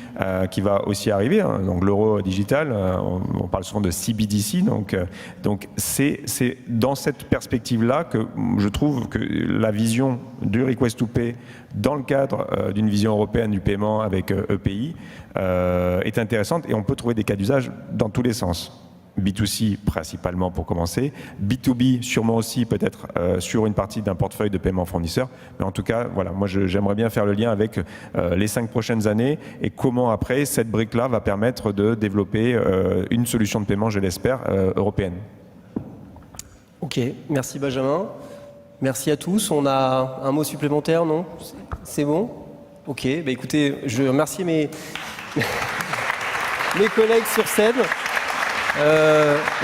qui va aussi arriver, hein, donc l'euro digital. On parle souvent de CBDC. Donc c'est dans cette perspective-là que je trouve que la vision du request to pay dans le cadre d'une vision européenne du paiement avec EPI est intéressante et on peut trouver des cas d'usage dans tous les sens. B2C principalement pour commencer, B2B sûrement aussi peut-être sur une partie d'un portefeuille de paiement fournisseur, mais en tout cas voilà, moi j'aimerais bien faire le lien avec les 5 prochaines années et comment après cette brique-là va permettre de développer une solution de paiement, je l'espère, européenne. Ok, merci Benjamin, merci à tous. On a un mot supplémentaire, non? C'est bon? Ok, bah écoutez, je remercie mes collègues sur scène.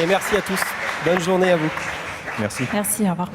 Et merci à tous. Bonne journée à vous. Merci. Merci, au revoir.